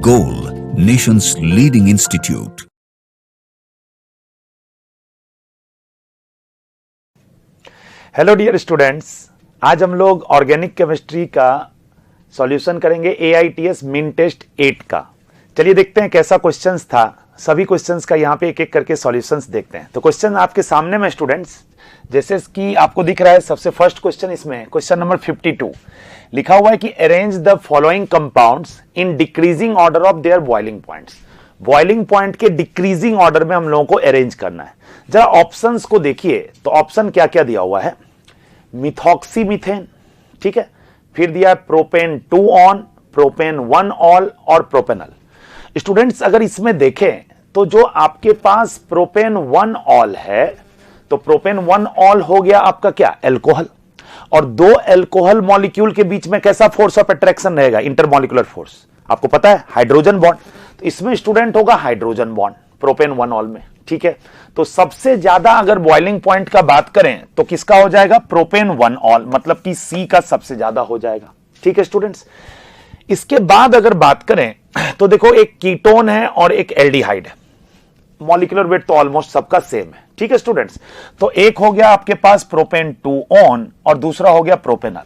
Goal, nation's leading institute. Hello dear students, आज हम लोग ऑर्गेनिक केमिस्ट्री का सॉल्यूशन करेंगे AITS मिन टेस्ट 8 का। चलिए देखते हैं कैसा क्वेश्चंस था। सभी क्वेश्चंस का यहाँ पे एक एक करके सॉल्यूशंस देखते हैं। तो क्वेश्चन आपके सामने में स्टूडेंट्स, जैसे कि आपको दिख रहा है सबसे फर्स्ट क्वेश्चन, इसमें क्वेश्चन नंबर 52 लिखा हुआ है कि arrange the following compounds in decreasing order of their boiling points. Boiling point के डिक्रीजिंग ऑर्डर में हम लोगों को अरेंज करना है। जरा ऑप्शंस को देखिए, तो ऑप्शन क्या क्या दिया हुआ है। मिथॉक्सी मीथेन, ठीक है, फिर दिया है प्रोपेन 2 ऑन, प्रोपेन 1 ऑल और प्रोपेनल। स्टूडेंट्स अगर इसमें देखें तो जो आपके पास प्रोपेन 1 ऑल है, तो प्रोपेन 1 ऑल हो गया आपका क्या, एल्कोहल। और दो एल्कोहल मॉलिक्यूल के बीच में कैसा फोर्स ऑफ अट्रैक्शन रहेगा, इंटरमॉलिक्यूलर फोर्स, आपको पता है हाइड्रोजन बॉन्ड। तो इसमें स्टूडेंट होगा हाइड्रोजन बॉन्ड प्रोपेन 1 ऑल में, ठीक है। तो सबसे ज्यादा अगर बॉइलिंग पॉइंट का बात करें तो किसका हो जाएगा, प्रोपेन 1 ऑल, मतलब कि सी का सबसे ज्यादा हो जाएगा, ठीक है स्टूडेंट्स। इसके बाद अगर बात करें तो देखो एक कीटोन है और एक एल्डिहाइड है, मॉलिक्यूलर वेट तो ऑलमोस्ट सबका सेम है, ठीक है स्टूडेंट्स। तो एक हो गया आपके पास प्रोपेन 2 ऑन और दूसरा हो गया प्रोपेनल,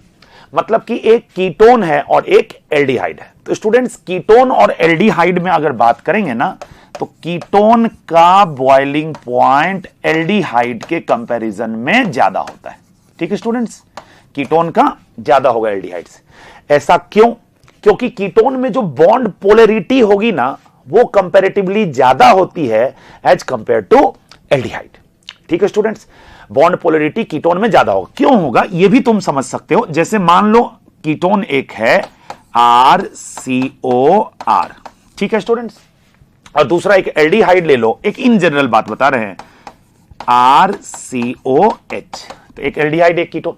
मतलब कि एक कीटोन है और एक एल्डिहाइड है। तो स्टूडेंट्स कीटोन और एल्डिहाइड में अगर बात करेंगे ना, तो कीटोन का बॉइलिंग पॉइंट एल्डिहाइड के कंपैरिजन में ज्यादा होता है, ठीक है स्टूडेंट्स। कीटोन का ज्यादा होगा एल्डिहाइड से। ऐसा क्यों? क्योंकि कीटोन में जो बॉन्ड पोलैरिटी होगी ना, वो कंपैरेटिवली ज्यादा होती है एज कंपेयर टू एल्डिहाइड, ठीक है स्टूडेंट्स। बॉन्ड पोलैरिटी कीटोन में ज्यादा होगा। क्यों होगा ये भी तुम समझ सकते हो। जैसे मान लो कीटोन एक है RCOR, ठीक है स्टूडेंट्स, और दूसरा एक एल्डिहाइड ले लो, एक इन जनरल बात बता रहे हैं, RCOH। तो एक एल्डिहाइड एक कीटोन।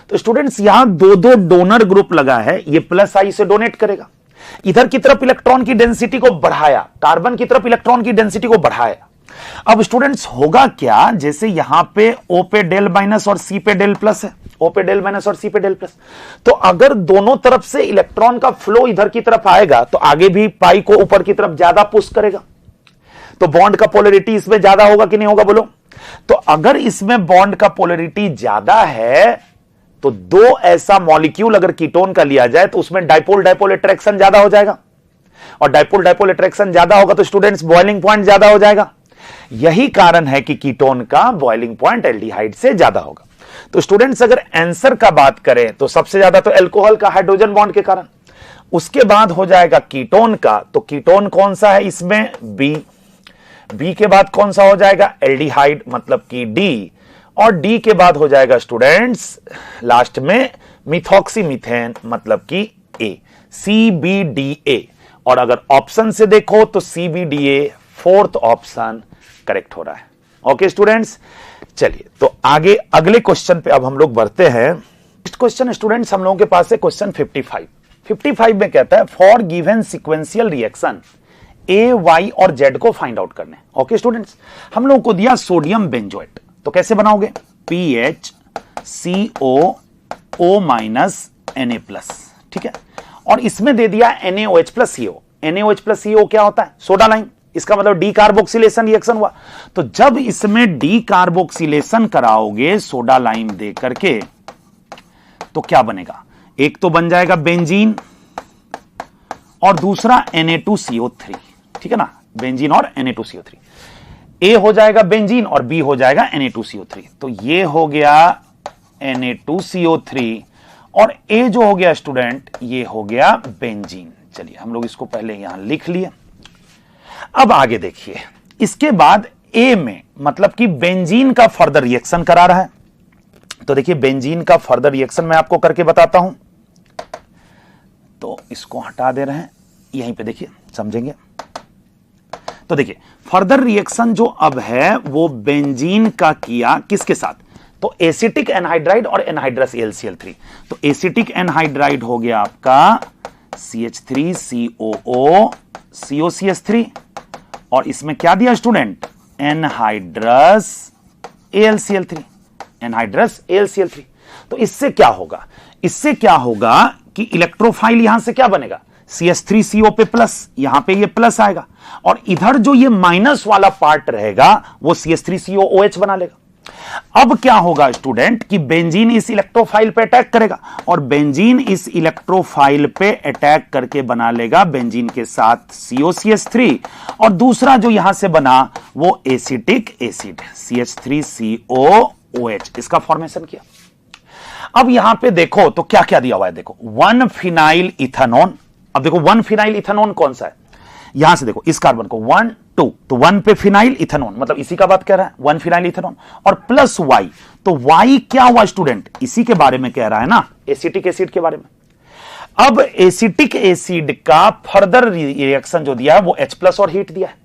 तो स्टूडेंट्स यहां दो दो डोनर ग्रुप लगा है, ये प्लस आई से डोनेट करेगा, इधर की तरफ इलेक्ट्रॉन की डेंसिटी को बढ़ाया, कार्बन की तरफ इलेक्ट्रॉन की डेंसिटी को बढ़ाया। अब स्टूडेंट्स होगा क्या, जैसे यहां पे O पे डेल माइनस और C पे डेल प्लस है, O पे डेल माइनस और C पे डेल प्लस। तो अगर दोनों तरफ से इलेक्ट्रॉन का फ्लो इधर की तरफ आएगा तो आगे भी पाई को ऊपर की तरफ ज्यादा पुश करेगा। तो बॉन्ड का पोलैरिटी इसमें ज्यादा होगा कि नहीं होगा, बोलो। तो अगर इसमें बॉन्ड का पोलैरिटी ज्यादा है, तो दो ऐसा मॉलिक्यूल अगर कीटोन का लिया जाए तो उसमें डाइपोल डाइपोल अट्रैक्शन ज्यादा हो जाएगा, और डाइपोल डाइपोल अट्रैक्शन ज्यादा होगा तो स्टूडेंट्स बॉइलिंग पॉइंट ज्यादा हो जाएगा। यही कारण है कि कीटोन का बॉइलिंग पॉइंट एल्डिहाइड से ज्यादा होगा। तो स्टूडेंट्स अगर आंसर का बात करें तो सबसे ज्यादा तो एल्कोहल का, हाइड्रोजन बॉन्ड के कारण। उसके बाद हो जाएगा कीटोन का, तो कीटोन कौन सा है इसमें, बी के बाद कौन सा हो जाएगा, एल्डिहाइड, मतलब कि डी, और डी के बाद हो जाएगा स्टूडेंट्स लास्ट में मिथॉक्सी मीथेन, मतलब कि ए, CBDA। और अगर ऑप्शन से देखो तो CBDA फोर्थ ऑप्शन करेक्ट हो रहा है। ओके स्टूडेंट्स, चलिए तो आगे अगले क्वेश्चन पे अब हम लोग बढ़ते हैं। नेक्स्ट क्वेश्चन स्टूडेंट्स हम लोगों के पास है क्वेश्चन 55 में कहता है for given sequential reaction A, Y और Z को फाइंड आउट करने। ओके स्टूडेंट्स, हम लोगों को दिया सोडियम बेंजोएट, तो कैसे बनाओगे, PHCOO- Na+, ठीक है। और इसमें दे दिया NaOH+CO। NaOH+CO क्या होता है, सोडा लाइम, इसका मतलब डी कार्बोक्सिलेशन रिएक्शन हुआ। तो जब इसमें डी कार्बोक्सिलेशन कराओगे सोडा लाइम दे करके, तो क्या बनेगा, एक तो बन जाएगा बेंजीन और दूसरा Na2CO3, ठीक है ना, बेंजीन और Na2CO3। ए हो जाएगा बेंजीन और बी हो जाएगा Na2CO3। तो ये हो गया Na2CO3 और ए जो हो गया स्टूडेंट, ये हो गया बेंजीन। चलिए हम लोग इसको पहले यहां लिख लिए। अब आगे देखिए, इसके बाद ए में मतलब कि बेंजीन का फर्दर रिएक्शन करा रहा है। तो देखिए बेंजीन का फर्दर रिएक्शन मैं आपको करके बताता हूं। तो इसको हटा दे रहे हैं, यहीं पे देखिए समझेंगे। तो देखिए फर्दर रिएक्शन जो अब है वो बेंजीन का किया किसके साथ, तो एसिटिक एनहाइड्राइड और एनहाइड्रस AlCl3। तो एसिटिक एनहाइड्राइड हो गया आपका CH3COO COCH3, और इसमें क्या दिया student, anhydrous AlCl3, anhydrous AlCl3। तो इससे क्या होगा, इससे क्या होगा कि इलेक्ट्रोफाइल यहां से क्या बनेगा, CH3CO पे प्लस, यहां पे ये प्लस आएगा, और इधर जो ये माइनस वाला पार्ट रहेगा वो CH3COOH बना लेगा। अब क्या होगा स्टूडेंट कि बेंजीन इस इलेक्ट्रोफाइल पे अटैक करेगा, और बेंजीन इस इलेक्ट्रोफाइल पे अटैक करके बना लेगा बेंजीन के साथ COCH3, और दूसरा जो यहां से बना वो एसिटिक एसिड CH3COOH, इसका फॉर्मेशन किया। अब यहां पे देखो तो क्या क्या दिया हुआ है, देखो 1 फिनाइल इथेनॉन। अब देखो 1 फिनाइल इथेनॉन कौन सा है, यहां से देखो इस कार्बन को 1 2, तो 1 पे फिनाइल इथेनॉन, मतलब इसी का बात कह रहा है 1 फिनाइल इथेनॉन, और प्लस Y, तो Y क्या हुआ स्टूडेंट, इसी के बारे में कह रहा है ना, एसिटिक एसिड के बारे में। अब एसिटिक एसिड का फर्दर रिएक्शन जो दिया है वो H+ और हीट दिया है।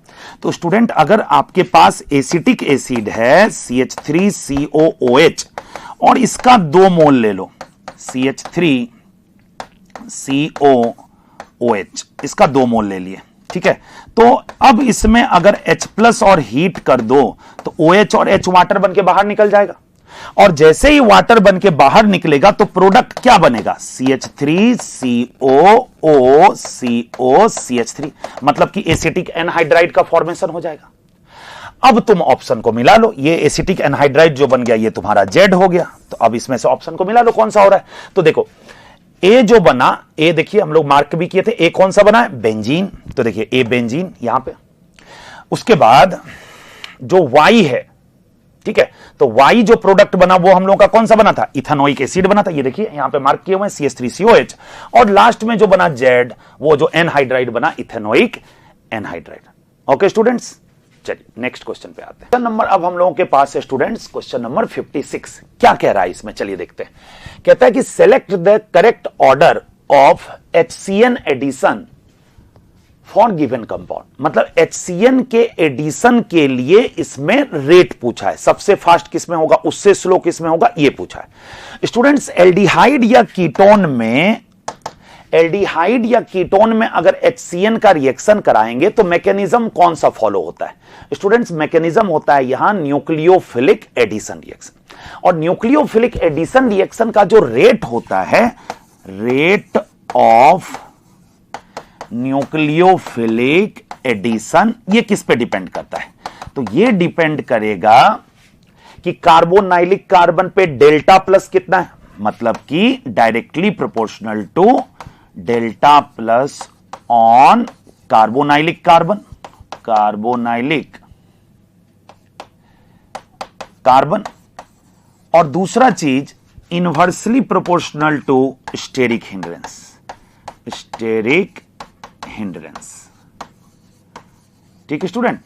तो स्टूडेंट अगर आपके पास एसिटिक एसिड है CH3COOH और इसका 2 मोल ले लो CH3COOH, इसका 2 मोल ले लिए, ठीक है। तो अब इसमें अगर H+ और हीट कर दो तो OH और H वाटर बन के बाहर निकल जाएगा, और जैसे ही वाटर बन के बाहर निकलेगा तो प्रोडक्ट क्या बनेगा, CH3COOCOCH3, मतलब कि एसिटिक एनहाइड्राइड का फॉर्मेशन हो जाएगा। अब तुम ऑप्शन को मिला लो, ये एसिटिक एनहाइड्राइड जो बन गया ये तुम्हारा Z हो गया। तो अब इसमें से ऑप्शन को मिला लो कौन सा हो रहा है। तो देखो ए जो बना, ए देखिए हम लोग मार्क भी किए थे, ए कौन सा बना है, बेंजीन, तो देखिए ए बेंजीन यहां पे। उसके बाद जो Y है, ठीक है, तो Y जो प्रोडक्ट बना वो हम लोग का कौन सा बना था, इथेनोइक एसिड बना था, ये देखिए यहां पे मार्क किए हुए हैं CH3COH, और लास्ट में जो बना Z, वो जो एनहाइड्राइड बना इथेनोइक एनहाइड्राइड। ओके स्टूडेंट्स, चलिए नेक्स्ट क्वेश्चन पे आते हैं। क्वेश्चन नंबर अब हम लोगों के पास है स्टूडेंट्स, क्वेश्चन नंबर 56। क्या कह रहा है इसमें, चलिए देखते हैं। कहता है कि select the correct order of HCN addition for given compound, मतलब HCN के एडिशन के लिए इसमें रेट पूछा है, सबसे फास्ट किसमें होगा, उससे स्लो किसमें होगा, ये पूछा है। स्टूडेंट्स एल्डिहाइड या कीटोन में, एल्डिहाइड या कीटोन में अगर HCN का रिएक्शन कराएंगे तो मैकेनिज्म कौन सा फॉलो होता है स्टूडेंट्स, मैकेनिज्म होता है यहां न्यूक्लियोफिलिक एडिशन रिएक्शन, और न्यूक्लियोफिलिक एडिशन रिएक्शन का जो रेट होता है, रेट ऑफ न्यूक्लियोफिलिक एडिशन, ये किस पे डिपेंड करता है, तो ये डिपेंड करेगा कि कार्बोनाइलिक कार्बन पे डेल्टा प्लस कितना है, मतलब कि directly proportional to delta plus on carbonylic carbon, carbonylic carbon, और दूसरा चीज inversely proportional to steric hindrance, steric hindrance, ठीक है student,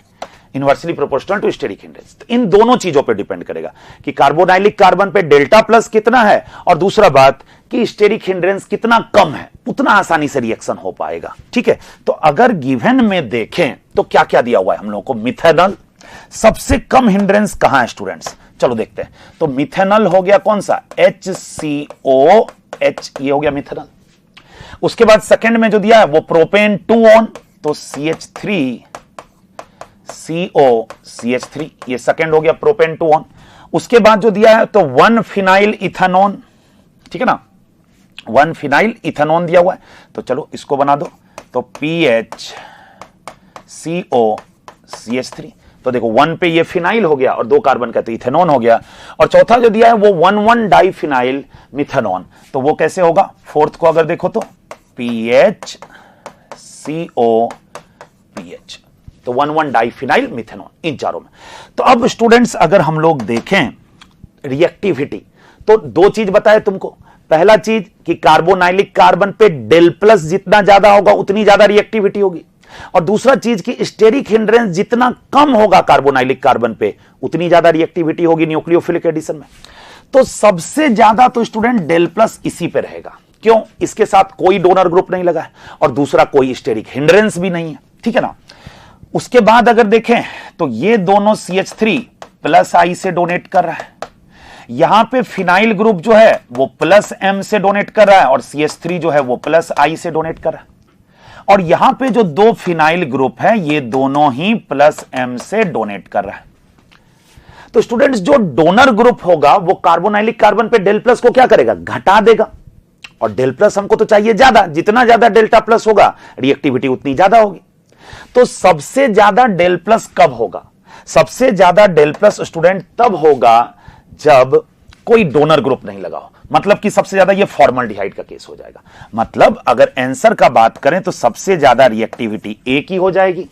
inversely proportional to steric hindrance. तो इन दोनों चीजों पे डिपेंड करेगा कि कार्बोनाइलिक कार्बन पे डेल्टा प्लस कितना है, और दूसरा बात कि स्टेरिक हिंड्रेंस कितना कम है, उतना आसानी से रिएक्शन हो पाएगा, ठीक है। तो अगर गिवन में देखें तो क्या क्या दिया हुआ है हम लोगों को, मिथेनॉल, सबसे कम हिंड्रेंस कहां है स्टूडेंट्स, चलो देखते हैं। तो मिथेनॉल हो गया कौन सा, HCOH, ये हो गया मिथेनॉल। उसके बाद सेकंड में जो दिया है वो प्रोपेन 2 ऑन, तो CH3COCH3, ये सेकंड हो गया प्रोपेन 2 ऑन। उसके बाद जो दिया है तो 1 फिनाइल इथेनॉन, ठीक है ना, 1 फिनाइल इथेनॉन दिया हुआ है, तो चलो इसको बना दो, तो PHCOCH3, तो देखो 1 पे ये फिनाइल हो गया और 2 कार्बन का तो इथेनॉन हो गया, और चौथा जो दिया है वो 1,1 डाइफिनाइल मिथेनॉन, तो वो कैसे होगा, फोर्थ को अगर देखो तो PHCOPH, तो 1,1 डाइफिनाइल मिथेनॉन, इन चारों में। तो अब स्टूडेंट्स अगर हम लोग देखें रिएक्टिविटी, तो 2 चीज बताए तुमको, पहला चीज कि कार्बोनाइलिक कार्बन पे डेल प्लस जितना ज्यादा होगा उतनी ज्यादा रिएक्टिविटी होगी, और दूसरा चीज कि स्टेरिक हिंड्रेंस जितना कम होगा कार्बोनाइलिक कार्बन पे उतनी ज्यादा रिएक्टिविटी होगी न्यूक्लियोफिलिक एडिशन में। तो सबसे ज्यादा तो स्टूडेंट डेल प्लस इसी पे रहेगा, क्यों, इसके साथ कोई डोनर ग्रुप नहीं लगा है, और दूसरा कोई स्टेरिक हिंड्रेंस भी नहीं है, ठीक है ना। उसके बाद अगर देखें तो ये दोनों CH3 प्लस I से डोनेट कर रहा है, यहां पे फिनाइल ग्रुप जो है वो प्लस M से डोनेट कर रहा है, और CH3 जो है वो प्लस I से डोनेट कर रहा है, और यहां पे जो 2 फिनाइल ग्रुप है ये दोनों ही प्लस M से डोनेट कर रहा है। तो स्टूडेंट्स जो डोनर ग्रुप होगा वो कार्बोनाइलिक कार्बन पे डेल प्लस को क्या करेगा, घटा देगा, और डेल प्लस हमको तो चाहिए ज्यादा, जितना ज्यादा डेल्टा प्लस होगा रिएक्टिविटी उतनी ज्यादा होगी। तो सबसे ज्यादा डेल प्लस कब होगा? सबसे ज्यादा डेल प्लस स्टूडेंट तब होगा जब कोई डोनर ग्रुप नहीं लगा हो, मतलब कि सबसे ज्यादा ये फॉर्मल्डिहाइड का केस हो जाएगा। मतलब अगर आंसर का बात करें तो सबसे ज्यादा रिएक्टिविटी ए की हो जाएगी,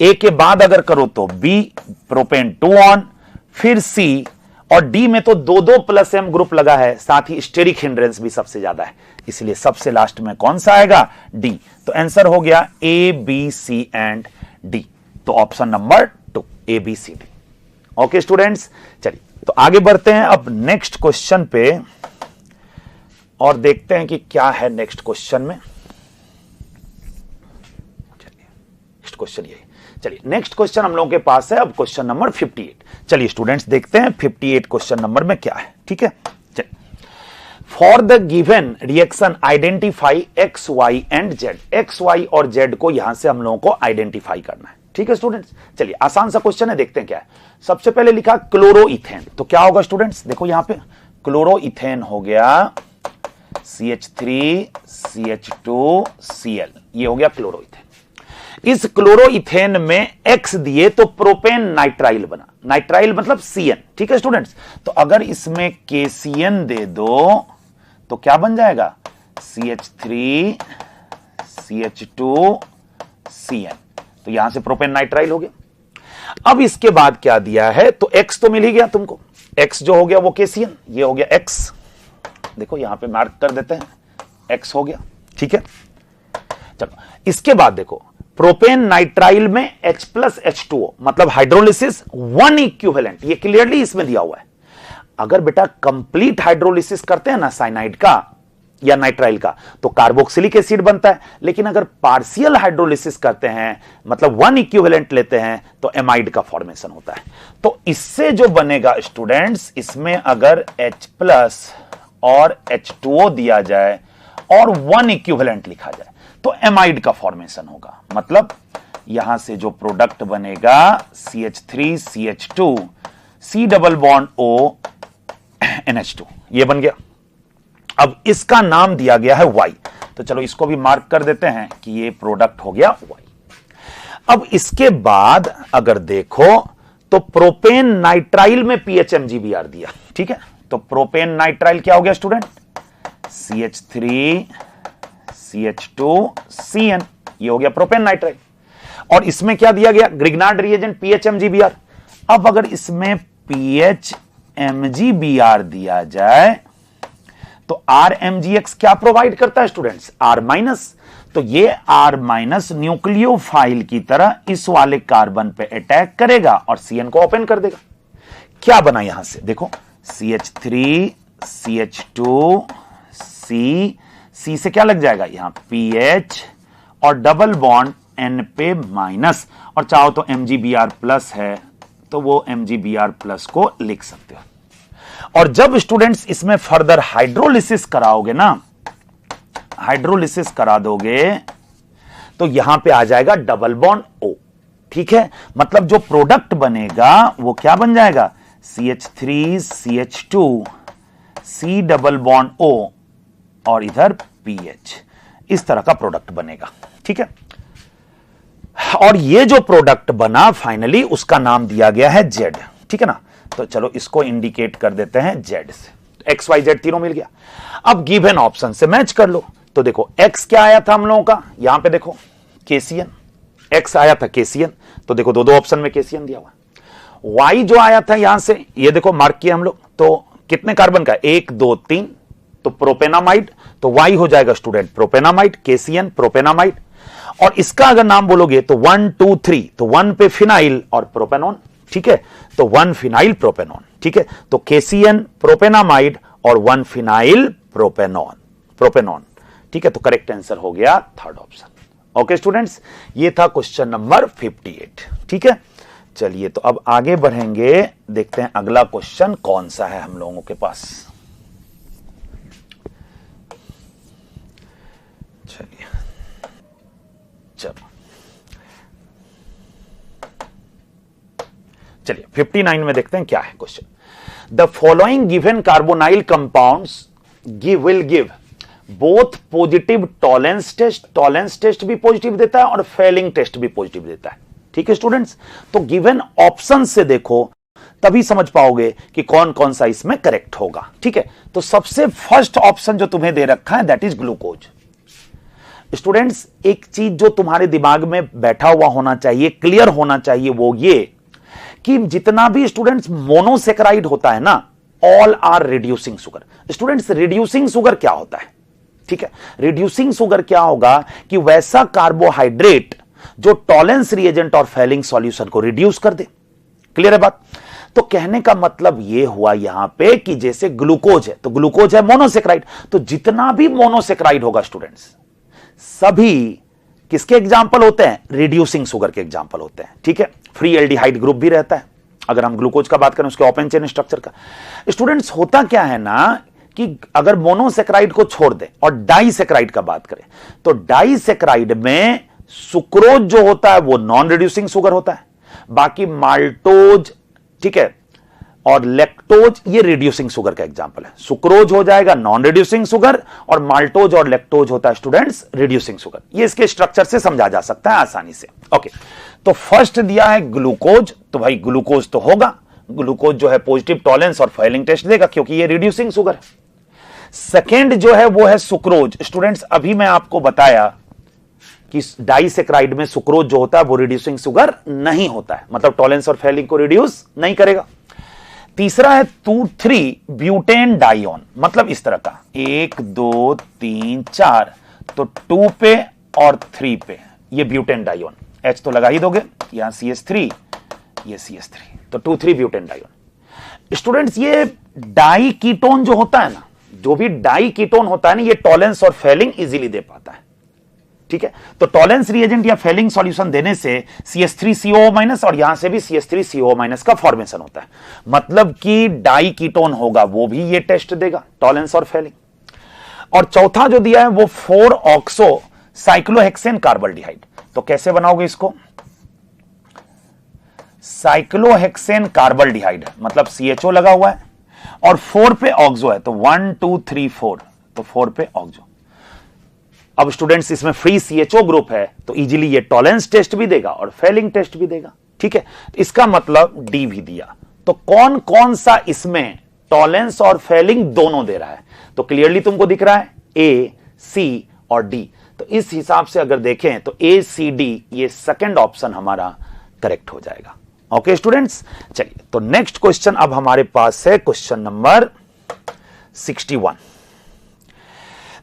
ए के बाद अगर करो तो बी, प्रोपेन 2 ऑन, फिर सी, और डी में तो 2-2 प्लस एम ग्रुप लगा है, साथ ही स्टेरिक हिंड्रेंस भी सबसे ज्यादा है, इसलिए सबसे लास्ट में कौन सा आएगा? डी। तो आंसर हो गया ए, बी, सी एंड डी। तो ऑप्शन नंबर 2 ए, बी, सी, डी। ओके स्टूडेंट्स, चलिए तो आगे बढ़ते हैं अब नेक्स्ट क्वेश्चन पे और देखते हैं कि क्या है नेक्स्ट क्वेश्चन में। चलिए नेक्स्ट क्वेश्चन यही। चलिए नेक्स्ट क्वेश्चन हम लोगों के पास है अब क्वेश्चन नंबर 58। चलिए स्टूडेंट्स देखते हैं 58 क्वेश्चन नंबर में क्या है। ठीक है, चलिए। For the given reaction identify x, y and z. X, y और जेड को यहां से हम लोगों को आइडेंटिफाई करना है। ठीक है स्टूडेंट्स, चलिए आसान सा क्वेश्चन है, देखते हैं क्या है। सबसे पहले लिखा क्लोरोइथेन, तो क्या होगा स्टूडेंट्स? देखो यहां पे क्लोरोइथेन हो गया CH3 CH2 Cl, ये हो गया क्लोरोइथेन। इस क्लोरोइथेन में X दिए तो प्रोपेन नाइट्राइल बना, नाइट्राइल मतलब Cn। ठीक है स्टूडेंट्स, तो अगर इसमें KCN दे दो तो क्या बन जाएगा? CH3 CH2 Cn, तो यहां से प्रोपेन नाइट्राइल हो गया। अब इसके बाद क्या दिया है? तो X तो मिल ही गया तुमको, X जो हो गया वो KCN, ये हो गया X, देखो यहां पे मार्क कर देते हैं, X हो गया। ठीक है, चलो इसके बाद देखो प्रोपेन नाइट्राइल में H प्लस H2O मतलब हाइड्रोलिसिस 1 इक्विवेलेंट, ये क्लियरली इसमें दिया हुआ है। अगर बेटा कंप्लीट हाइड्रोलिसिस करते हैं ना साइनाइड का या नाइट्राइल का तो कार्बोक्सिलिक एसिड बनता है, लेकिन अगर पार्शियल हाइड्रोलिसिस करते हैं मतलब 1 इक्विवेलेंट लेते हैं तो एमाइड का फॉर्मेशन होता है। तो इससे जो बनेगा स्टूडेंट्स, इसमें अगर H प्लस और H2O दिया जाए और 1 इक्विवेलेंट लिखा जाए तो एमाइड का फॉर्मेशन होगा। मतलब यहां से जो प्रोडक्ट बनेगा CH3 CH2 C double bond O NH2, ये बन गया। अब इसका नाम दिया गया है Y, तो चलो इसको भी मार्क कर देते हैं कि ये प्रोडक्ट हो गया Y। अब इसके बाद अगर देखो तो प्रोपेन नाइट्राइल में PHMgBr दिया। ठीक है, तो प्रोपेन नाइट्राइल क्या हो गया स्टूडेंट? CH3 CH2 Cn, ये हो गया प्रोपेन नाइट्राइल। और इसमें क्या दिया गया? Grignard reagent PHMgBr। अब अगर इसमें PHMgBr दिया जाए तो RMgX क्या प्रोवाइड करता है स्टूडेंट्स? R minus. तो ये R माइनस न्यूक्लियोफाइल की तरह इस वाले कार्बन पे अटैक करेगा और Cn को ओपन कर देगा। क्या बना यहां से? देखो CH3 CH2 C से क्या लग जाएगा यहां? PH और डबल बॉन्ड N पे माइनस, और चाहो तो MgBr प्लस है तो वो MgBr प्लस को लिख सकते हो। और जब स्टूडेंट्स इसमें फर्दर हाइड्रोलिसिस कराओगे ना, हाइड्रोलिसिस करा दोगे तो यहां पे आ जाएगा डबल बॉन्ड O। ठीक है, मतलब जो प्रोडक्ट बनेगा वो क्या बन जाएगा? CH3 CH2 C double bond O और इधर PH, इस तरह का प्रोडक्ट बनेगा। ठीक है, और ये जो प्रोडक्ट बना फाइनली उसका नाम दिया गया है Z। ठीक है ना, तो चलो इसको इंडिकेट कर देते हैं Z से। एक्स वाई जेड तीनों मिल गया। अब गिवन ऑप्शन से मैच कर लो। तो देखो X क्या आया था हम लोगों का, यहां पे देखो KCN, X आया था KCN, तो देखो दो ऑप्शन में KCN दिया हुआ। Y जो आया था यहां से, ये देखो मार्क किया हम लोग, तो कितने कार्बन का? 1 2 3, तो प्रोपेनामाइड, तो Y हो जाएगा स्टूडेंट प्रोपेनामाइड, KCN प्रोपेनामाइड। और इसका अगर नाम बोलोगे तो 1 2 3, तो 1 पे फिनाइल और प्रोपेनॉन। ठीक है, तो 1 फिनाइल प्रोपेनॉन। ठीक है, तो KCN प्रोपेनामाइड और 1 फिनाइल प्रोपेनॉन। ठीक है, तो करेक्ट आंसर हो गया थर्ड ऑप्शन। ओके स्टूडेंट्स, ये था क्वेश्चन नंबर 58। ठीक है, चलिए तो अब आगे बढ़ेंगे, देखते हैं अगला क्वेश्चन कौन सा है हम लोगों के पास। चलिए चलिए 59 में देखते हैं क्या है question. The following given carbonyl compounds will give both positive Tollens test भी पॉजिटिव देता है और फेलिंग टेस्ट भी पॉजिटिव देता है। ठीक है स्टूडेंट्स, तो गिवन ऑप्शन से देखो तभी समझ पाओगे कि कौन कौन सा इसमें करेक्ट होगा। ठीक है, तो सबसे फर्स्ट ऑप्शन जो तुम्हें दे रखा है दैट इज ग्लूकोज। स्टूडेंट्स, एक चीज जो तुम्हारे दिमाग में बैठा हुआ होना चाहिए, क्लियर होना चाहिए, वो ये कि जितना भी स्टूडेंट्स मोनोसेक्राइड होता है ना, all are reducing sugar. Students, reducing sugar क्या होता है? ठीक है, रिड्यूसिंग शुगर क्या होगा कि वैसा कार्बोहाइड्रेट जो टॉलेंस रिएजेंट और फेलिंग सॉल्यूशन को रिड्यूस कर दे। क्लियर है बात? तो कहने का मतलब यह हुआ यहां पे कि जैसे ग्लूकोज है, तो ग्लूकोज है मोनोसेक्राइड, तो जितना भी मोनोसेक्राइड होगा स्टूडेंट्स, सभी किसके एग्जाम्पल होते हैं? रिड्यूसिंग शुगर के एग्जाम्पल होते हैं। ठीक है, फ्री एल्डिहाइड ग्रुप भी रहता है अगर हम ग्लूकोज का बात करें, उसके ओपन चेन स्ट्रक्चर का। स्टूडेंट्स, होता क्या है ना कि अगर मोनोसेक्राइड को छोड़ दें और डाइसेक्राइड का बात करें, तो डाइसेक्राइड में सुक्रोज जो होता है वो नॉन रिड्यूसिंग शुगर होता है, बाकी माल्टोज, ठीक है, और लैक्टोज ये रिड्यूसिंग शुगर का एग्जांपल है। सुक्रोज हो जाएगा नॉन रिड्यूसिंग शुगर और माल्टोज और लैक्टोज होता है स्टूडेंट्स रिड्यूसिंग शुगर। ये इसके स्ट्रक्चर से समझा जा सकता है आसानी से। ओके, तो फर्स्ट दिया है ग्लूकोज, तो भाई ग्लूकोज तो होगा, ग्लूकोज जो है पॉजिटिव टॉलेंस और फेलिंग टेस्ट देगा क्योंकि ये रिड्यूसिंग शुगर है। सेकेंड जो है वो है सुक्रोज। स्टूडेंट्स, अभी मैं आपको बताया कि डाइसेक्राइड में सुक्रोज जो होता है वो रिड्यूसिंग शुगर नहीं होता है, मतलब टॉलेंस और फेलिंग को रिड्यूस नहीं करेगा। तीसरा है 2,3 ब्यूटेन डाइऑन, मतलब इस तरह का 1 2 3 4, तो 2 पे और 3 पे ये ब्यूटेन डाइऑन, H तो लगा ही दोगे, यहां CH3, ये CH3, तो 2,3 ब्यूटेन डाइऑन। स्टूडेंट्स, ये डाई कीटोन जो होता है ना, जो भी डाई कीटोन होता है ना, ये टॉलेंस और फेलिंग इजीली दे पाता है। ठीक है, तो टॉलेंस रिएजेंट या फेलिंग सॉल्यूशन देने से CH3COO- और यहां से भी CH3COO- का फॉर्मेशन होता है, मतलब कि डाई कीटोन होगा वो भी ये टेस्ट देगा, टॉलेंस और फेलिंग। और चौथा जो दिया है वो 4-ऑक्सो साइक्लोहेक्सेन कार्बल्डिहाइड, तो कैसे बनाओगे इसको? साइक्लोहेक्सेन कार्बल्डिहाइड मतलब CHO लगा हुआ है और 4 पे ऑक्सो है, तो 1 2 3 4, तो 4 पे ऑक्सो। अब स्टूडेंट्स, इसमें फ्री CHO ग्रुप है तो इजीली ये टॉलेंस टेस्ट भी देगा और फेलिंग टेस्ट भी देगा। ठीक है, इसका मतलब डी भी दिया। तो कौन कौन सा इसमें टॉलेंस और फेलिंग दोनों दे रहा है? तो क्लियरली तुमको दिख रहा है A, C और D। तो इस हिसाब से अगर देखें तो A, C, D ये सेकंड ऑप्शन हमारा करेक्ट हो जाएगा। ओके स्टूडेंट्स, चलिए तो नेक्स्ट क्वेश्चन अब हमारे पास है क्वेश्चन नंबर 61।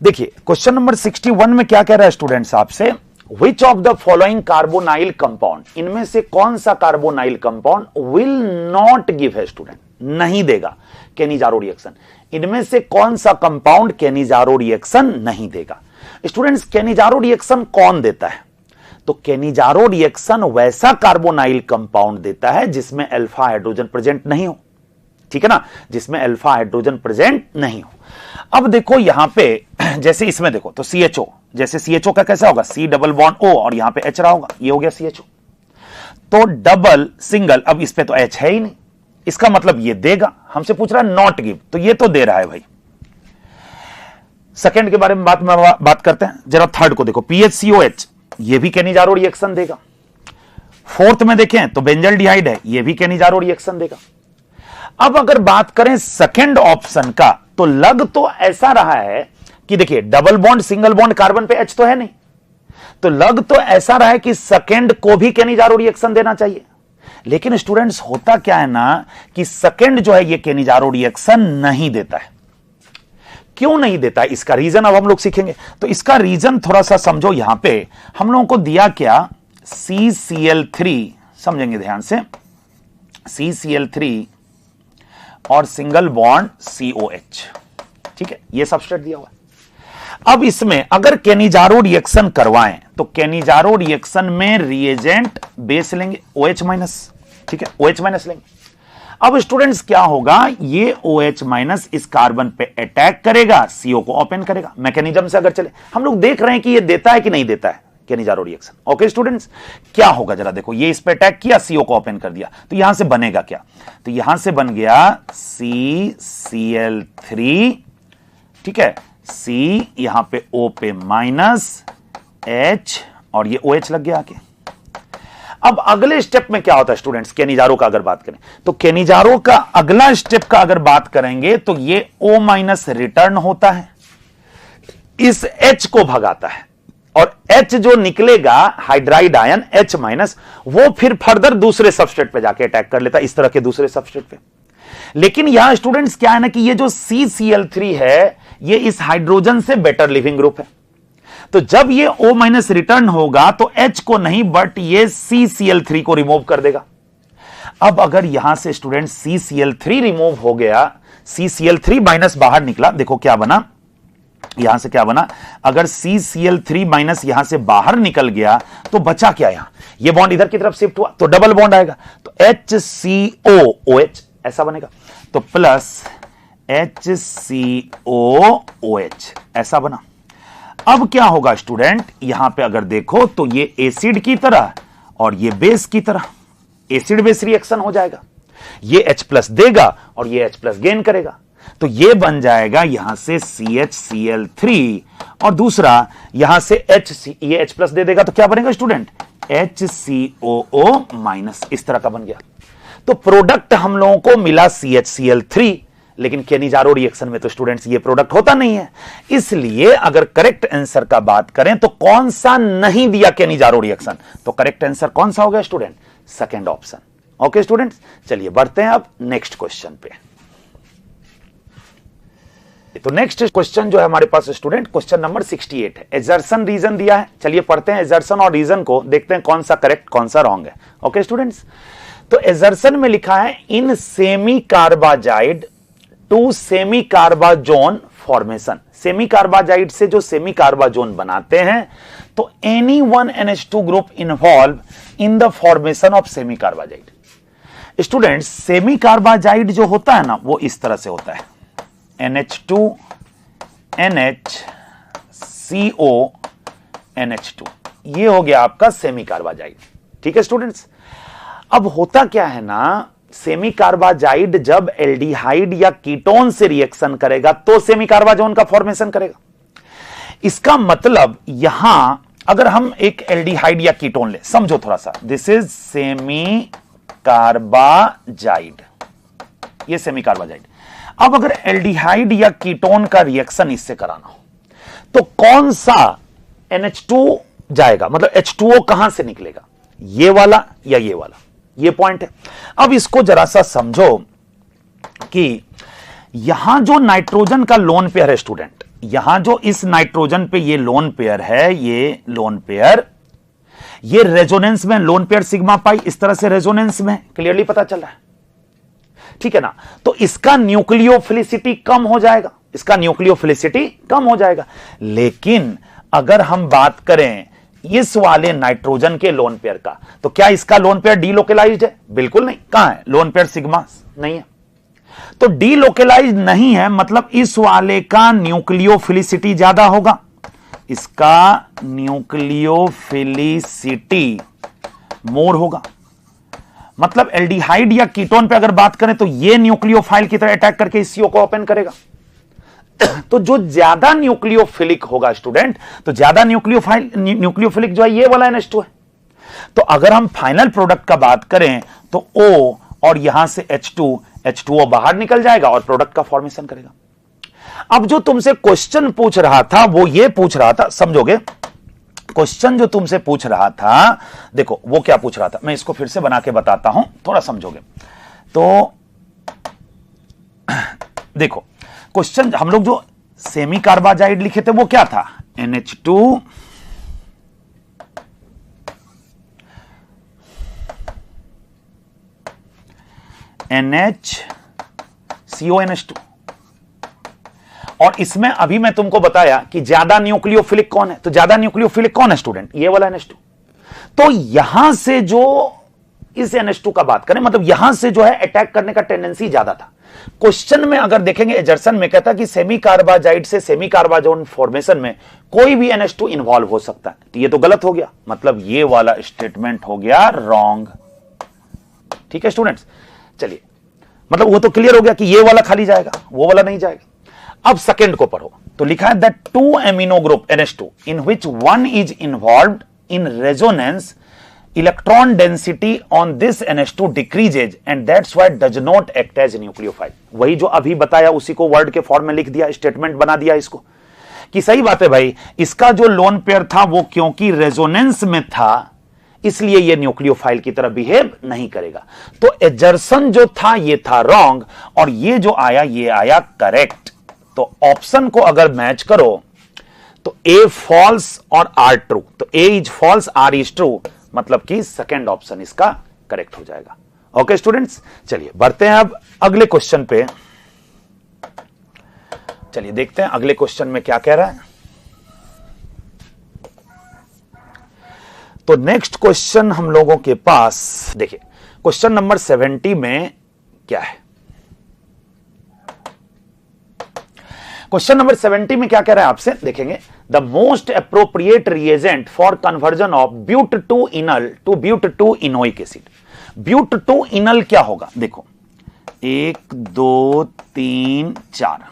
देखिए क्वेश्चन नंबर 61 में क्या कह रहा है स्टूडेंट्स आपसे, which of the following carbonyl compound, इनमें से कौन सा carbonyl compound will not give है स्टूडेंट, नहीं देगा केनिजारो रिएक्शन। इनमें से कौन सा कंपाउंड केनिजारो रिएक्शन नहीं देगा? स्टूडेंट्स, केनिजारो रिएक्शन कौन देता है? तो केनिजारो रिएक्शन वैसा कार्बोनाइल कंपाउंड देता है जिसमें अल्फा हाइड्रोजन प्रेजेंट नहीं हो। ठीक है ना, जिसमें अल्फा हाइड्रोजन प्रेजेंट नहीं हो। अब देखो यहां पे जैसे इसमें देखो तो CHO, जैसे CHO का कैसा होगा, C डबल बॉन्ड O और यहां पे H रहा होगा, ये हो गया CHO। तो डबल सिंगल, अब इस पे तो H है ही नहीं, इसका मतलब ये देगा। हमसे पूछ रहा है नॉट गिव, तो ये तो दे रहा है भाई। सेकंड के बारे में बात करते हैं, जरा थर्ड को देखो, PHCOH ये भी केनिजारो रिएक्शन देगा। फोर्थ में देखें तो बेंजल्डिहाइड है, ये भी केनिजारो रिएक्शन देगा। अब अगर बात करें सेकंड ऑप्शन का, तो लग तो ऐसा रहा है कि देखिए double bond single bond carbon पे H तो है नहीं, तो लग तो ऐसा रहा है कि सेकंड को भी केनिजारो रिएक्शन देना चाहिए। लेकिन स्टूडेंट्स, होता क्या है ना कि सेकंड जो है ये केनिजारो रिएक्शन नहीं देता है। क्यों नहीं देता है, इसका रीजन अब हम लोग सीखेंगे। तो इसका रीजन थोड़ा सा समझो। यहां पे हम लोगों को दिया क्या, CCl3, समझेंगे ध्यान से, CCl3 और सिंगल बॉन्ड COH। ठीक है, ये सबस्ट्रेट दिया हुआ है। अब इसमें अगर केनिजारो रिएक्शन करवाएं तो केनिजारो रिएक्शन में रिएजेंट बेस लेंगे OH-। ठीक है, OH- लेंगे। अब स्टूडेंट्स क्या होगा, ये OH- इस कार्बन पे अटैक करेगा, CO को ओपन करेगा। मैकेनिज्म से अगर चले, हम लोग देख रहे हैं कि ये देता है कि नहीं देता है केनिजारो रिएक्शन। ओके स्टूडेंट्स, क्या होगा जरा देखो, ये इस पे अटैक किया, CO को ओपन कर दिया, तो यहां से बनेगा क्या, तो यहां से बन गया CCl3, ठीक है, C, यहां पे O पे माइनस H और ये OH लग गया आके। अब अगले स्टेप में क्या होता है स्टूडेंट्स, केनिजारो का अगर बात करें तो केनिजारो का अगला स्टेप का अगर बात करेंगे तो ये O माइनस रिटर्न होता है, इस H को भगाता है और H जो निकलेगा हाइड्राइड आयन H माइनस, वो फिर फर्दर दूसरे सबस्ट्रेट पे जाके अटैक कर लेता है, इस तरह के दूसरे सबस्ट्रेट पे। लेकिन यहां स्टूडेंट्स क्या है ना कि ये जो CCl3 है ये इस हाइड्रोजन से बेटर लिविंग ग्रुप है, तो जब ये O माइनस रिटर्न होगा तो H को नहीं बट ये CCl3 को रिमूव कर देगा। अब अगर यहां से स्टूडेंट CCl3 रिमूव हो गया, CCl3 माइनस बाहर निकला, देखो क्या बना, यहां से क्या बना, अगर CCl3 माइनस यहां से बाहर निकल गया तो बचा क्या, यहां ये बॉन्ड इधर की तरफ शिफ्ट हुआ तो डबल बॉन्ड आएगा, तो HCOOH ऐसा बनेगा, तो प्लस HCOOH ऐसा बना। अब क्या होगा स्टूडेंट, यहां पे अगर देखो तो ये एसिड की तरह और ये बेस की तरह एसिड बेस रिएक्शन हो जाएगा, ये H प्लस देगा और ये H प्लस गेन करेगा, तो ये बन जाएगा यहां से CHCl3 और दूसरा यहां से ये H प्लस दे देगा तो क्या बनेगा स्टूडेंट, HCOO माइनस, इस तरह का बन गया। तो प्रोडक्ट हम लोगों को मिला CHCl3, लेकिन केनिजारो रिएक्शन में तो स्टूडेंट्स ये प्रोडक्ट होता नहीं है, इसलिए अगर करेक्ट आंसर का बात करें तो कौन सा नहीं दिया केनिजारो रिएक्शन, तो करेक्ट आंसर कौन सा हो गया student, second option. Okay students, चलिए बढ़ते हैं अब नेक्स्ट क्वेश्चन पे। तो नेक्स्ट क्वेश्चन जो है हमारे पास स्टूडेंट क्वेश्चन नंबर 68 है, एजर्सन रीजन दिया है, चलिए पढ़ते हैं एजर्सन और रीजन को, देखते हैं कौन सा करेक्ट कौन सा रॉन्ग है। ओके स्टूडेंट्स, तो एजर्सन में लिखा है in semicarbazide to semicarbazone formation, semicarbazide से जो सेमी कार्बाजोन बनाते हैं तो any one NH2 group involve in the formation of semicarbazide. Students semicarbazide जो होता है ना वो इस तरह से होता है, NH2 NHCO NH2, ये हो गया आपका सेमी कार्बाजाइड। ठीक है स्टूडेंट्स, अब होता क्या है ना, सेमी कार्बाजाइड जब एल्डिहाइड या कीटोन से रिएक्शन करेगा तो सेमी कार्बाजोन का फॉर्मेशन करेगा। इसका मतलब यहां अगर हम एक एल्डिहाइड या कीटोन ले, समझो थोड़ा सा, दिस इज सेमी कार्बाजाइड, ये सेमी कार्बाजाइड। अब अगर एल्डिहाइड या कीटोन का रिएक्शन इससे कराना हो तो कौन सा NH2 जाएगा, मतलब H2O कहां से निकलेगा, ये वाला या ये वाला, ये पॉइंट है। अब इसको जरा सा समझो कि यहां जो नाइट्रोजन का लोन पेयर है स्टूडेंट, यहां जो इस नाइट्रोजन पे ये लोन पेयर है, ये लोन पेयर, ये रेजोनेंस में लोन पेयर सिग्मा पाई, इस तरह से रेजोनेंस में क्लियरली पता चल रहा है, ठीक है ना। तो इसका न्यूक्लियोफिलिसिटी कम हो जाएगा, इसका न्यूक्लियोफिलिसिटी कम हो जाएगा। लेकिन अगर हम बात करें इस वाले नाइट्रोजन के लोन पेयर का, तो क्या इसका लोन पेयर डीलोकेलाइज्ड है, बिल्कुल नहीं। कहां है लोन पेयर सिग्मा, नहीं है, तो डीलोकेलाइज्ड नहीं है, मतलब इस वाले का न्यूक्लियोफिलिसिटी ज्यादा होगा, इसका न्यूक्लियोफिलिसिटी मोर होगा। मतलब एल्डिहाइड या कीटोन पे अगर बात करें तो ये न्यूक्लियोफाइल की तरह अटैक करके इस CO को ओपन करेगा। तो जो ज्यादा न्यूक्लियोफिलिक होगा स्टूडेंट, तो ज्यादा न्यूक्लियोफिलिक जो है ये वाला NH2 है। तो अगर हम फाइनल प्रोडक्ट का बात करें तो O और यहां से H2O बाहर निकल जाएगा और प्रोडक्ट का फॉर्मेशन करेगा। अब जो तुमसे क्वेश्चन पूछ रहा था वो ये पूछ रहा था, समझोगे क्वेश्चन जो तुमसे पूछ रहा था, देखो वो क्या पूछ रहा था, मैं इसको फिर से बना के बताता हूं, थोड़ा समझोगे। तो देखो क्वेश्चन हम लोग जो सेमी कार्बाजाइड लिखे थे वो क्या था, NH2 NHCONH2, और इसमें अभी मैं तुमको बताया कि ज्यादा न्यूक्लियोफिलिक कौन है, तो ज्यादा न्यूक्लियोफिलिक कौन है स्टूडेंट, ये वाला NH2। तो यहां से जो इस NH2 का बात करें, मतलब यहां से जो है अटैक करने का टेंडेंसी ज्यादा था। क्वेश्चन में अगर देखेंगे एजर्सन में कहता कि सेमी कार्बाजाइड से सेमी कार्बाजोन फॉर्मेशन में कोई भी NH2 इन्वॉल्व हो सकता है, तो ये तो गलत हो गया, मतलब ये वाला स्टेटमेंट हो गया रॉन्ग। ठीक है स्टूडेंट्स, चलिए मतलब वो तो क्लियर हो गया कि ये वाला खाली जाएगा, वो वाला नहीं जाएगा। अब सेकंड को पढ़ो, तो लिखा है that two amino group NH2 in which one is involved in resonance electron density on this NH2 decreases and that's why does not act as nucleophile. वही जो अभी बताया उसी को वर्ड के फॉर्म में लिख दिया, स्टेटमेंट बना दिया इसको कि सही बात है भाई, इसका जो लोन पेयर था वो क्योंकि रेजोनेंस में था इसलिए ये न्यूक्लियोफाइल की तरह बिहेव नहीं करेगा। तो एजर्सन जो था ये था रॉन्ग और ये जो आया ये आया करेक्ट। तो ऑप्शन को अगर मैच करो तो ए फॉल्स और आर ट्रू, तो A is false R is true, मतलब कि सेकेंड ऑप्शन इसका करेक्ट हो जाएगा। ओके स्टूडेंट्स, चलिए बढ़ते हैं अब अगले क्वेश्चन पे। चलिए देखते हैं अगले क्वेश्चन में क्या कह रहा है। तो नेक्स्ट क्वेश्चन हम लोगों के पास देखिए क्वेश्चन नंबर 70 में क्या है। क्वेश्चन नंबर 70 में क्या कह रहा है आपसे देखेंगे, the most appropriate reagent for conversion of but two enal to but two enoic acid. But two enal क्या होगा, देखो 1 2 3 4,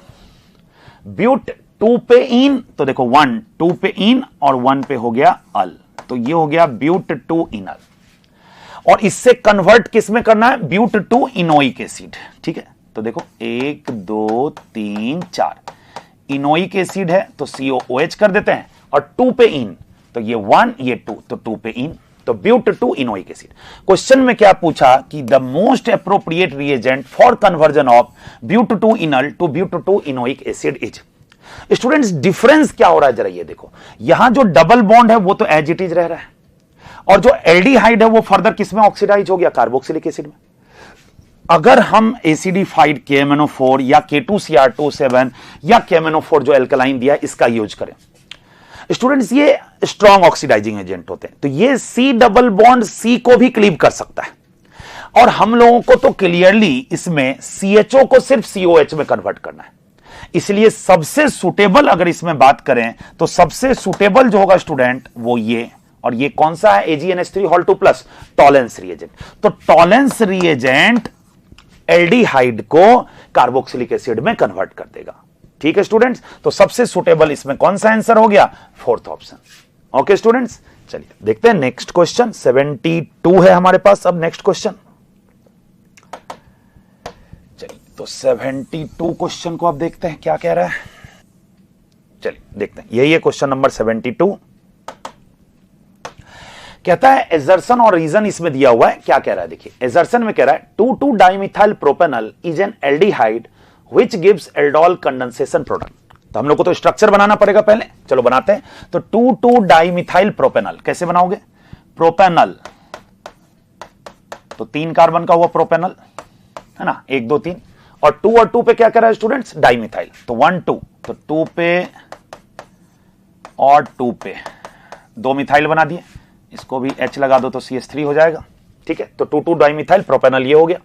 ब्यूट 2 पे इन, तो देखो 1 2 पे इन और 1 पे हो गया अल, तो ये हो गया ब्यूट टू इनल। और इससे कन्वर्ट किस में करना है, ब्यूट टू इनोइक एसिड। ठीक है, तो देखो 1 2 3 4, इनोइक एसिड है तो COOH कर देते हैं और 2 पे इन, तो ये 1 ये 2, तो 2 पे इन, तो but two enoic acid. Question में क्या पूछा कि the most appropriate reagent for conversion of but two enal to but two enoic acid is. Students difference क्या हो रहा है जरा ये देखो, यहां जो डबल बॉन्ड है वो तो एज इट इज रह रहा है और जो एल्डिहाइड है वो फर्दर किसमें ऑक्सीडाइज हो गया, कार्बोक्सिलिक एसिड में। अगर हम एसिडिफाइड KMnO4 या K2Cr27 या KMnO4 जो एल्कलाइन दिया है इसका यूज करें स्टूडेंट्स, ये स्ट्रॉन्ग ऑक्सीडाइजिंग एजेंट होते हैं, तो ये C डबल बॉन्ड C को भी क्लीव कर सकता है और हम लोगों को तो क्लियरली इसमें CHO को सिर्फ COH में कन्वर्ट करना है। इसलिए सबसे सुटेबल अगर इसमें बात करें तो सबसे सुटेबल जो होगा स्टूडेंट वो ये, और ये कौन सा है, AgNH3 प्लस टॉलेंस रिएजेंट। तो टॉलेंस रिएजेंट एल्डिहाइड को कार्बोक्सिलिक एसिड में कन्वर्ट कर देगा। ठीक है स्टूडेंट्स, तो सबसे सुटेबल इसमें कौन सा आंसर हो गया, फोर्थ ऑप्शन। ओके स्टूडेंट्स, चलिए देखते हैं नेक्स्ट क्वेश्चन। 72 है हमारे पास अब नेक्स्ट क्वेश्चन। चलिए तो 72 क्वेश्चन को अब देखते हैं क्या कह रहा है। चलिए देखते हैं, यही है क्वेश्चन नंबर 72। कहता है एजर्सन और रीजन इसमें दिया हुआ है, क्या कह रहा है देखिए। एजर्सन में कह रहा है 2,2 dimethyl propanal is an aldehyde which gives aldol condensation product. तो हम लोग को तो स्ट्रक्चर बनाना पड़ेगा पहले, चलो बनाते हैं। तो 2,2 डाइमिथाइल प्रोपेनल कैसे बनाओगे, प्रोपेनल तो 3 कार्बन का हुआ प्रोपेनल है ना, 1 2 3, और 2 और 2 पे क्या कर रहा है स्टूडेंट्स, डाइमिथाइल, तो 1 2, तो 2 पे और 2 पे 2 मिथाइल बना दिए, इसको भी H लगा दो तो CH3 हो जाएगा। ठीक है, तो 2,2 डाइमिथाइल प्रोपेनल ये हो गया।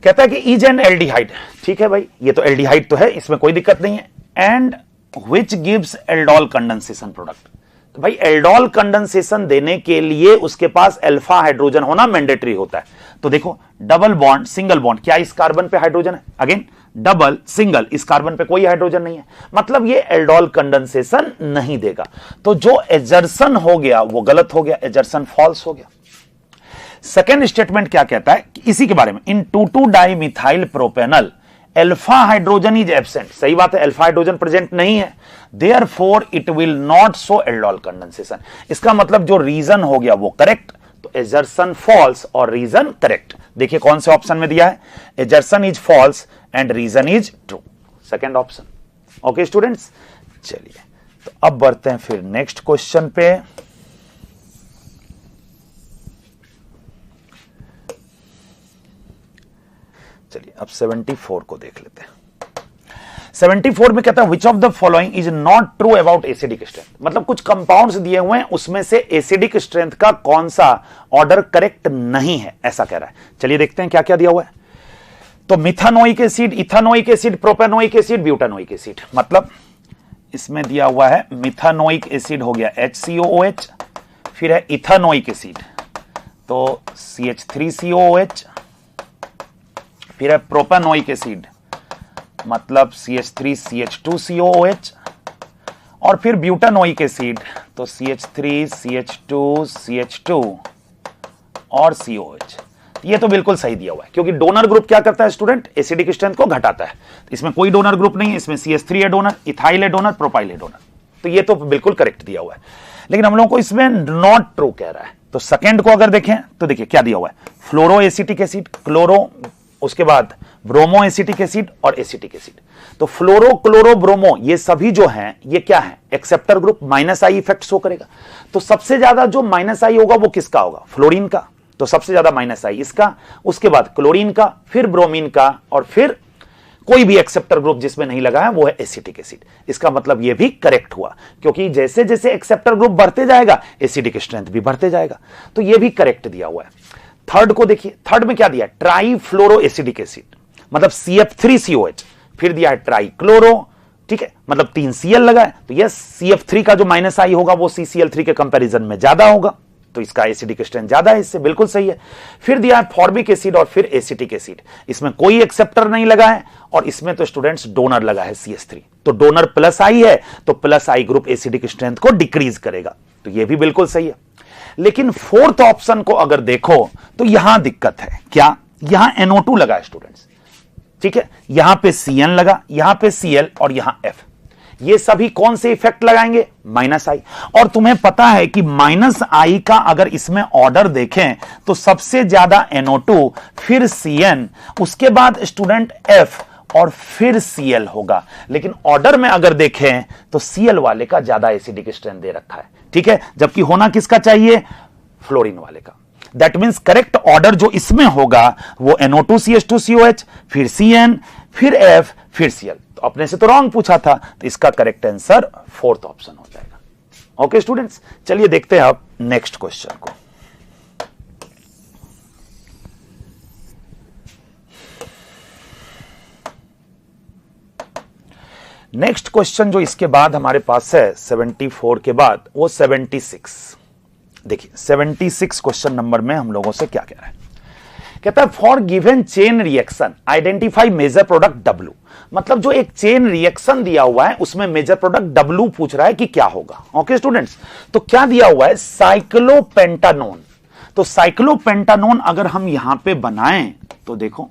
कहता है कि इज एन एल्डिहाइड, ठीक है भाई, ये तो एल्डिहाइड तो है, इसमें कोई दिक्कत नहीं है, and which gives aldol condensation product. तो भाई एल्डोल कंडेंसेशन देने के लिए उसके पास अल्फा हाइड्रोजन होना मैंडेटरी होता है। तो देखो डबल बॉन्ड सिंगल बॉन्ड, क्या इस कार्बन पे हाइड्रोजन है, अगेन डबल सिंगल, इस कार्बन पे कोई हाइड्रोजन नहीं है, मतलब ये एल्डोल कंडेंसेशन नहीं देगा। तो जो एजर्सन हो गया वो गलत हो गया, एजर्सन फॉल्स हो गया। सेकेंड स्टेटमेंट क्या कहता है कि इसी के बारे में, in 2,2 dimethyl propanal alpha hydrogen is absent. सही बात है, अल्फा हाइड्रोजन प्रेजेंट नहीं है, therefore it will not show aldol condensation. इसका मतलब जो रीजन हो गया वो करेक्ट, तो एजर्सन फॉल्स और रीजन करेक्ट। देखिए कौन से ऑप्शन में दिया है, assertion is false and reason is true, second option. Okay students, चलिए तो अब बढ़ते हैं फिर नेक्स्ट क्वेश्चन पे। चलिए अब 74 को देख लेते हैं। 74 में कहता है which of the following is not true about acidic strength. मतलब कुछ कंपाउंड्स दिए हुए हैं, उसमें से एसिडिक स्ट्रेंथ का कौन सा ऑर्डर करेक्ट नहीं है, ऐसा कह रहा है। चलिए देखते हैं क्या क्या दिया हुआ है। तो methanoic acid, ethanoic acid, propanoic acid, butanoic acid. मतलब इसमें दिया हुआ है मिथानोइक एसिड हो गया HCOOH, फिर है इथानोइक एसिड तो CH3COOH, फिर है प्रोपेनोइक एसिड मतलब CH3CH2COOH, और फिर ब्यूटानोइक एसिड तो CH3CH2CH2 और COH। ये तो बिल्कुल सही दिया हुआ है, क्योंकि डोनर ग्रुप क्या करता है स्टूडेंट, एसिडिक स्ट्रेंथ को घटाता है। इसमें कोई डोनर ग्रुप नहीं है, इसमें CH3 है डोनर, इथाइल है डोनर, प्रोपाइल है डोनर, तो ये तो बिल्कुल करेक्ट दिया हुआ है। लेकिन हम लोगों को इसमें नॉट ट्रू कह रहा है, तो सेकंड को अगर देखें तो देखिए क्या दिया हुआ है, फ्लोरो एसिटिक एसिड, क्लोरो, उसके बाद ब्रोमो एसिटिक एसिड और एसिटिक एसिड। तो फ्लोरो, क्लोरो, ब्रोमो ये सभी जो हैं ये क्या है, acceptor group, minus I effect show करेगा। तो सबसे ज्यादा जो माइनस आई होगा वो किसका होगा, फ्लोरीन का, तो सबसे ज्यादा माइनस आई इसका, उसके बाद क्लोरीन का, फिर ब्रोमीन का, और फिर कोई भी एक्सेप्टर ग्रुप जिसमें नहीं लगा है वो है एसिटिक एसिड। इसका मतलब ये भी करेक्ट हुआ, क्योंकि जैसे जैसे एक्सेप्टर ग्रुप बढ़ते जाएगा एसिडिक स्ट्रेंथ भी बढ़ते जाएगा, तो ये भी करेक्ट दिया हुआ है। थर्ड को देखिए, थर्ड में क्या दिया, ट्राई फ्लोरो एसिडिक एसिड, मतलब CF3COH, फिर दिया है ट्राई क्लोरो, ठीक है, मतलब 3 Cl लगा है, तो यस CF3 का जो माइनस आई होगा वो CCl3 के कंपैरिजन में ज्यादा होगा, तो इसका एसिडिक स्ट्रेंथ ज्यादा है इससे, बिल्कुल सही है। फिर दिया है फॉर्मिक एसिड और फिर एसिटिक एसिड, इसमें कोई एक्सेप्टर नहीं लगा है, और इसमें तो स्टूडेंट्स डोनर लगा है CH3, तो डोनर प्लस आई है, तो प्लस आई ग्रुप एसिडिक स्ट्रेंथ को डिक्रीज करेगा, तो यह भी बिल्कुल सही है। लेकिन फोर्थ ऑप्शन को अगर देखो तो यहां दिक्कत है, क्या, यहां NO2 लगा है स्टूडेंट्स, ठीक है, यहां पे CN लगा, यहां पे Cl और यहां F, ये सभी कौन से इफेक्ट लगाएंगे, माइनस आई। और तुम्हें पता है कि माइनस आई का अगर इसमें ऑर्डर देखें तो सबसे ज्यादा NO2, फिर CN, उसके बाद स्टूडेंट F और फिर Cl होगा। लेकिन ऑर्डर में अगर देखें तो Cl वाले का ज्यादा एसिडिक स्ट्रेंथ दे रखा है, ठीक है, जबकि होना किसका चाहिए, फ्लोरीन वाले का। दैट मीन्स करेक्ट ऑर्डर जो इसमें होगा वो NO2CH2COH, फिर CN, फिर F, फिर Cl। तो अपने से तो रॉन्ग पूछा था, तो इसका करेक्ट आंसर फोर्थ ऑप्शन हो जाएगा। ओके स्टूडेंट्स, चलिए देखते हैं अब नेक्स्ट क्वेश्चन को। नेक्स्ट क्वेश्चन जो इसके बाद हमारे पास है 74 के बाद, वो 76। देखिए 76 क्वेश्चन नंबर में हम लोगों से क्या कह रहा है, कहता है for given chain reaction identify major product W, मतलब जो एक चेन रिएक्शन दिया हुआ है उसमें मेजर प्रोडक्ट W पूछ रहा है कि क्या होगा। ओके स्टूडेंट्स, तो क्या दिया हुआ है, साइक्लोपेंटानोन। तो साइक्लोपेंटानोन अगर हम यहां पे बनाएं तो देखो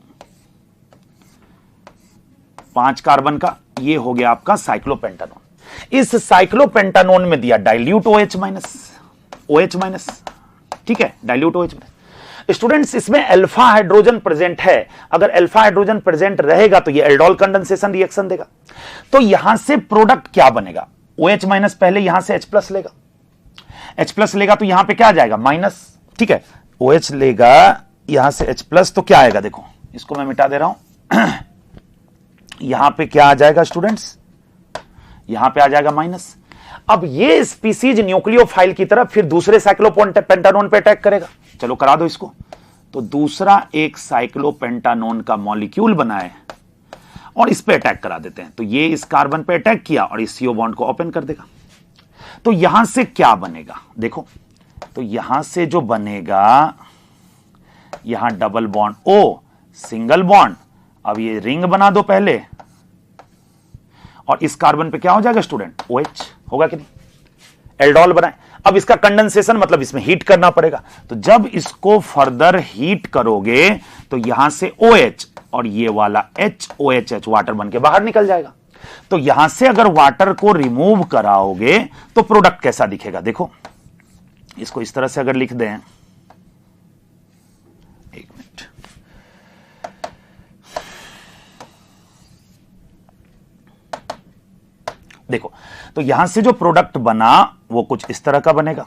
5 कार्बन का, ये हो गया आपका साइक्लोपेंटानोन। इस साइक्लोपेंटानोन में दिया डाइल्यूट OH माइनस, ठीक है, डाइल्यूट OH माइनस। स्टूडेंट्स इसमें अल्फा हाइड्रोजन प्रेजेंट है, अगर अल्फा हाइड्रोजन प्रेजेंट रहेगा तो ये एल्डोल कंडेंसेशन रिएक्शन देगा। तो यहां से प्रोडक्ट क्या बनेगा, OH माइनस पहले यहां से H लेगा, H लेगा तो यहां पे क्या आ जाएगा, माइनस, ठीक है, OH लेगा यहां से H, तो क्या आएगा, देखो इसको मैं मिटा दे रहा हूं यहां पे क्या आ जाएगा स्टूडेंट्स, यहां पे आ जाएगा माइनस। अब ये स्पीसीज न्यूक्लियोफाइल की तरफ फिर दूसरे साइक्लोपेंटानोन पे अटैक करेगा, चलो करा दो इसको। तो दूसरा एक साइक्लोपेंटानोन का मॉलिक्यूल बनाए और इस पे अटैक करा देते हैं, तो ये इस कार्बन पे अटैक किया और इस CO बॉन्ड को ओपन कर देगा। तो यहां से क्या बनेगा, देखो, तो यहां से जो बनेगा, यहां double bond O, single bond, अब ये रिंग बना दो पहले, और इस कार्बन पे क्या हो जाएगा स्टूडेंट, OH होगा कि नहीं, एल्डोल बनाए। अब इसका कंडेंसेशन मतलब इसमें हीट करना पड़ेगा, तो जब इसको फर्दर हीट करोगे तो यहां से OH और ये वाला HOHH वाटर बन के बाहर निकल जाएगा। तो यहां से अगर वाटर को रिमूव कराओगे तो प्रोडक्ट कैसा दिखेगा, देखो इसको इस तरह से अगर लिख दें, एक मिनट, देखो, तो यहां से जो प्रोडक्ट बना वो कुछ इस तरह का बनेगा।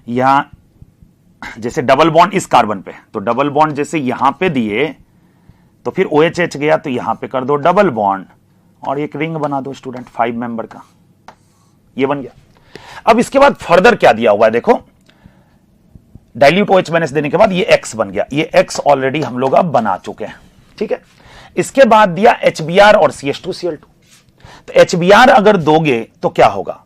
यहां जैसे डबल बॉन्ड इस कार्बन पे, तो डबल बॉन्ड जैसे यहां पे दिए तो फिर OHH गया, तो यहां पे कर दो डबल बॉन्ड और एक रिंग बना दो स्टूडेंट 5 मेंबर का, ये बन गया। अब इसके बाद फर्दर क्या दिया हुआ है, देखो डाइल्यूट OH माइनस देने के बाद ये X बन गया, ये X ऑलरेडी हम लोग अब बना चुके हैं, ठीक है। इसके बाद दिया HBr और CH2Cl2, तो HBr अगर दोगे तो क्या होगा,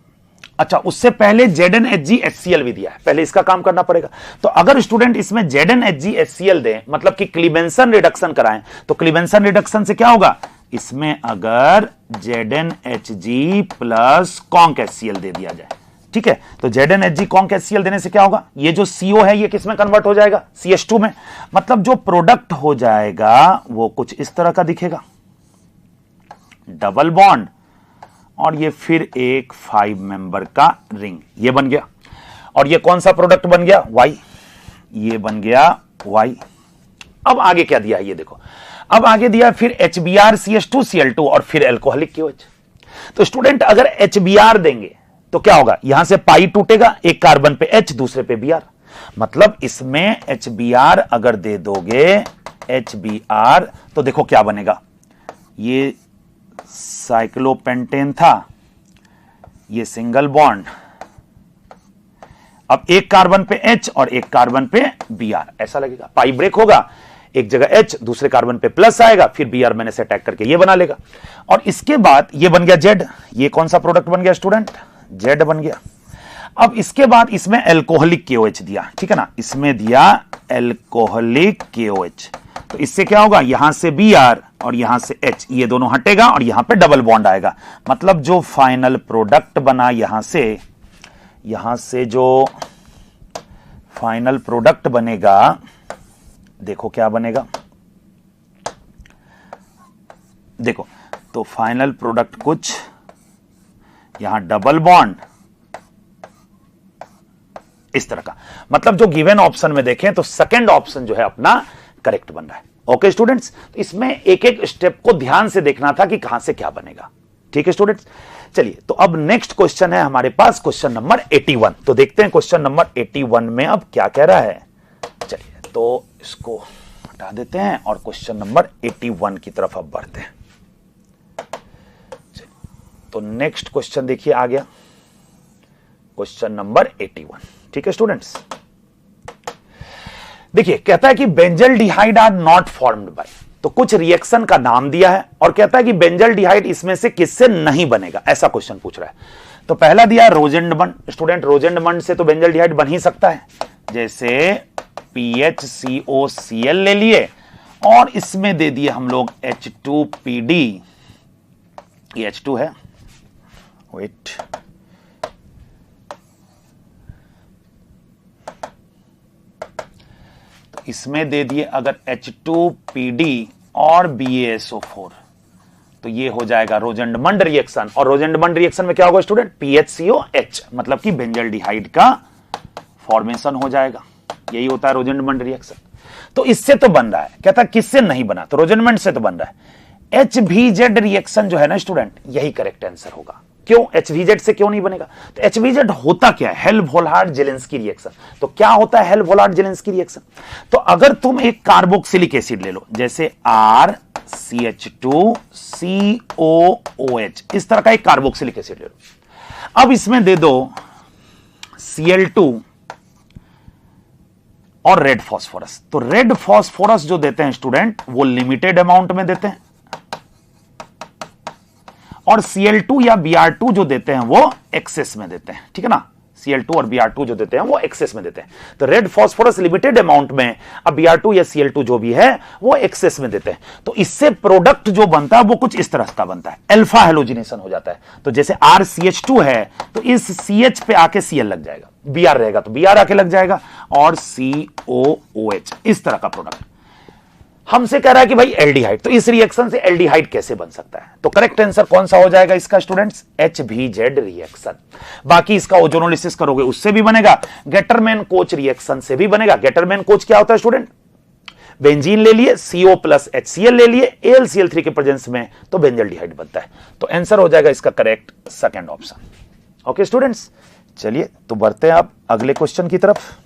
अच्छा, उससे पहले ZnHgHCl भी दिया है, पहले इसका काम करना पड़ेगा। तो अगर स्टूडेंट इसमें ZnHgHCl दें, मतलब कि क्लीवेंसन रिडक्शन कराएं, तो क्लीवेंसन रिडक्शन से क्या होगा, इसमें अगर ZnHg प्लस कॉन्क HCl दे दिया जाए, ठीक है, तो ZnHg कॉन्क HCl देने से क्या होगा, ये जो CO है ये किस में कन्वर्ट हो जाएगा, CH2 में। मतलब जो प्रोडक्ट हो जाएगा वो कुछ इस तरह का दिखेगा, डबल बॉन्ड और ये फिर एक 5 मेंबर का रिंग, ये बन गया। और ये कौन सा प्रोडक्ट बन गया, Y, ये बन गया Y। अब आगे क्या दिया है ये देखो, अब आगे दिया फिर HBr CH2Cl2 और फिर एल्कोहलिक KOH। तो स्टूडेंट अगर HBr देंगे तो क्या होगा, यहां से पाई टूटेगा, एक कार्बन पे H दूसरे पे Br, मतलब इसमें HBr अगर दे दोगे HBr तो देखो क्या बनेगा, ये साइक्लोपेंटेन था, ये सिंगल बॉन्ड, अब एक कार्बन पे H और एक कार्बन पे Br, ऐसा लगेगा, पाई ब्रेक होगा, एक जगह H दूसरे कार्बन पे प्लस आएगा, फिर Br मैंने से अटैक करके ये बना लेगा। और इसके बाद ये बन गया Z, ये कौन सा प्रोडक्ट बन गया स्टूडेंट, Z बन गया। अब इसके बाद इसमें एल्कोहलिक KOH दिया, ठीक है ना, इसमें दिया एल्कोहलिक KOH, तो इससे क्या होगा, यहां से Br और यहां से H, ये दोनों हटेगा और यहां पे डबल बॉन्ड आएगा। मतलब जो फाइनल प्रोडक्ट बना यहां से जो फाइनल प्रोडक्ट बनेगा, देखो क्या बनेगा, देखो तो फाइनल प्रोडक्ट कुछ यहां डबल बॉन्ड इस तरह का। मतलब जो गिवन ऑप्शन में देखें तो सेकंड ऑप्शन जो है अपना करेक्ट बन रहा है। ओके स्टूडेंट्स, तो इसमें एक एक स्टेप को ध्यान से देखना था कि कहां से क्या बनेगा, ठीक है स्टूडेंट्स। चलिए, तो अब नेक्स्ट क्वेश्चन है हमारे पास क्वेश्चन नंबर 81। तो देखते हैं क्वेश्चन नंबर 81 में अब क्या कह रहा है। चलिए, तो इसको हटा देते हैं और क्वेश्चन नंबर 81 की तरफ अब बढ़ते हैं। तो नेक्स्ट क्वेश्चन देखिए आ गया, क्वेश्चन नंबर 81, ठीक है स्टूडेंट्स। देखिए, कहता है कि benzaldehyde are not formed by, तो कुछ रिएक्शन का नाम दिया है और कहता है कि बेंजल्डिहाइड इसमें से किससे नहीं बनेगा, ऐसा क्वेश्चन पूछ रहा है। तो पहला दिया रोजेंडमंड, स्टूडेंट रोजेंडमंड से तो बेंजल्डिहाइड बन ही सकता है, जैसे PHCOCl ले लिए और इसमें दे दिए हम लोग H2PD, ये H2 है, वेट, तो इसमें दे दिए अगर H2PD और BaSO4, तो ये हो जाएगा रोजेंडमंड रिएक्शन। और रोजेंडमंड रिएक्शन में क्या होगा स्टूडेंट, PHCOH, मतलब कि बेंजल्डिहाइड का फॉर्मेशन हो जाएगा, यही होता है रोजेंडमंड रिएक्शन। तो इससे तो बन रहा है, कहता है किससे नहीं बना, तो रोजेंडमंड से तो बन रहा है। HVZ रिएक्शन जो है ना स्टूडेंट, यही करेक्ट आंसर होगा। क्यों HVZ से क्यों नहीं बनेगा, तो HVZ होता क्या है, हेल्महोल्ट्ज-जेलेंस्की रिएक्शन। तो क्या होता है हेल्महोल्ट्ज-जेलेंस्की रिएक्शन, तो अगर तुम एक कार्बोक्सिलिक एसिड ले लो, जैसे RCH2COOH, इस तरह का एक कार्बोक्सिलिक एसिड ले लो, अब इसमें दे दो Cl2 और रेड फास्फोरस। तो रेड फास्फोरस जो देते हैं स्टूडेंट वो लिमिटेड अमाउंट में देते हैं, और Cl2 या Br2 जो देते हैं वो एक्सेस में देते हैं, ठीक है ना, Cl2 और Br2 जो देते हैं वो एक्सेस में देते हैं। तो रेड फास्फोरस लिमिटेड अमाउंट में, अब Br2 या Cl2 जो भी है वो एक्सेस में देते हैं। तो इससे प्रोडक्ट जो बनता है वो कुछ इस तरह का बनता है, अल्फा हेलोजिनेशन हो जाता है। तो जैसे RCH2 है तो इस CH पे आके Cl लग जाएगा, Br रहेगा तो Br आके लग जाएगा, और COOH, इस तरह का प्रोडक्ट। हमसे कह रहा है कि भाई एल्डिहाइड, तो इस रिएक्शन से एल्डिहाइड कैसे बन सकता है, तो करेक्ट आंसर कौन सा हो जाएगा इसका स्टूडेंट्स, HVZ रिएक्शन। बाकी इसका ओजोनोलिसिस करोगे उससे भी बनेगा, गेटरमैन कोच रिएक्शन से भी बनेगा। गेटरमैन कोच क्या होता है स्टूडेंट, बेंजीन ले लिए, CO प्लस HCl ले लिए, AlCl3 के प्रेजेंस में, तो बेंजल्डिहाइड बनता है। तो आंसर हो जाएगा इसका correct second option. Okay students, चलिए तो बढ़ते हैं आप अगले क्वेश्चन की तरफ।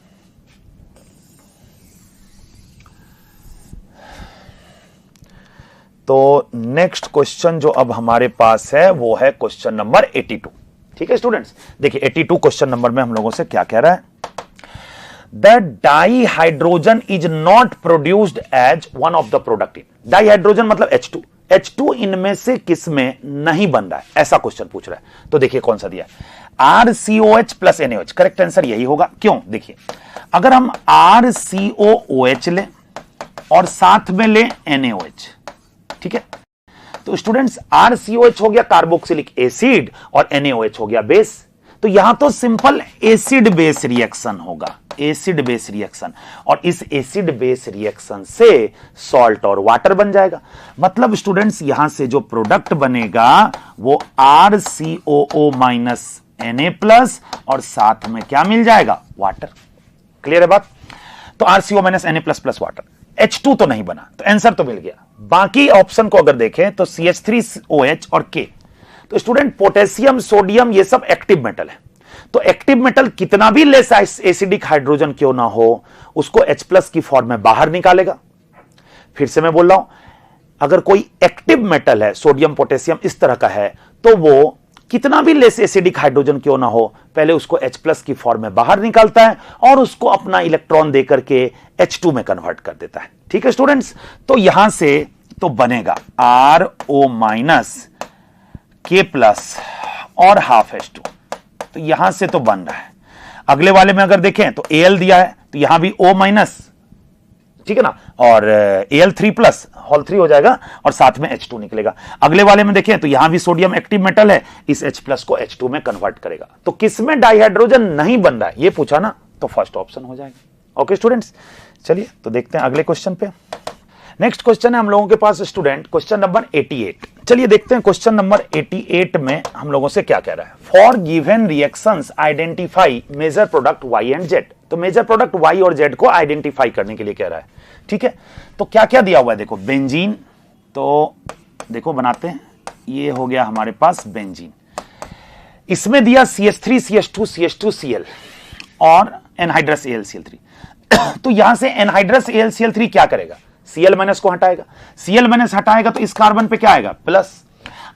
तो नेक्स्ट क्वेश्चन जो अब हमारे पास है वो है क्वेश्चन नंबर 82, ठीक है स्टूडेंट्स। देखिए 82 क्वेश्चन नंबर में हम लोगों से क्या कह रहा है, the dihydrogen is not produced as one of the product in, dihydrogen मतलब H2, H2 इनमें से किस में नहीं बन रहा है, ऐसा क्वेश्चन पूछ रहा है। तो देखिए कौन सा दिया है, RCOH plus NaOH। Correct answer यही होगा। क्यों, देखिए अगर हम RCOOH ले और साथ में ले NaOH, ठीक है, तो स्टूडेंट्स RCOH हो गया कार्बोक्सिलिक एसिड और NaOH हो गया बेस। तो यहां तो सिंपल एसिड बेस रिएक्शन होगा, एसिड बेस रिएक्शन, और इस एसिड बेस रिएक्शन से सॉल्ट और वाटर बन जाएगा। मतलब स्टूडेंट्स यहां से जो प्रोडक्ट बनेगा वो RCOO माइनस Na प्लस और साथ में क्या मिल जाएगा, वाटर। क्लियर है बात। तो RCO minus Na plus plus water. H2 तो नहीं बना, तो आंसर तो मिल गया। बाकी ऑप्शन को अगर देखें तो CH3OH और K, तो स्टूडेंट पोटेशियम सोडियम ये सब एक्टिव मेटल है। तो एक्टिव मेटल कितना भी लेस एसिडिक हाइड्रोजन क्यों ना हो, उसको H प्लस की फॉर्म में बाहर निकालेगा। फिर से मैं बोल रहा हूं, अगर कोई एक्टिव मेटल है, सोडियम पोटेशियम इस तरह का है, तो वो कितना भी लेस एसिडिक हाइड्रोजन क्यों ना हो, पहले उसको H प्लस की फॉर्म में बाहर निकालता है और उसको अपना इलेक्ट्रॉन देकर के H2 में कन्वर्ट कर देता है। ठीक है स्टूडेंट्स, तो यहां से तो बनेगा RO माइनस K प्लस और हाफ H2। तो यहां से तो बन रहा है। अगले वाले में अगर देखें तो Al दिया है, तो यहां भी O माइनस, ठीक है ना, और Al3 प्लस होल 3 हो जाएगा और साथ में H2 निकलेगा। अगले वाले में देखें तो यहां भी सोडियम एक्टिव मेटल है, इस H प्लस को H2 में कन्वर्ट करेगा। तो किसमें डाइहाइड्रोजन नहीं बन रहा है ये पूछा ना, तो फर्स्ट ऑप्शन हो जाएगा। ओके स्टूडेंट्स, चलिए तो देखते हैं अगले क्वेश्चन पे। नेक्स्ट क्वेश्चन है हम लोगों के पास स्टूडेंट क्वेश्चन नंबर 88। चलिए देखते हैं क्वेश्चन नंबर 88 में हम लोगों से क्या कह रहा है। For given reactions identify major product Y and Z। तो मेजर प्रोडक्ट Y और Z को आइडेंटिफाई करने के लिए कह रहा है। ठीक है, तो क्या क्या दिया हुआ है, देखो बेंजीन, तो देखो बनाते हैं, ये हो गया हमारे पास बेंजीन। इसमें दिया CH3 CH2 CH2 Cl और एनहाइड्रस AlCl3। तो यहां से एनहाइड्रस AlCl3 क्या करेगा, Cl माइनस को हटाएगा, Cl माइनस हटाएगा तो इस कार्बन पे क्या आएगा, प्लस।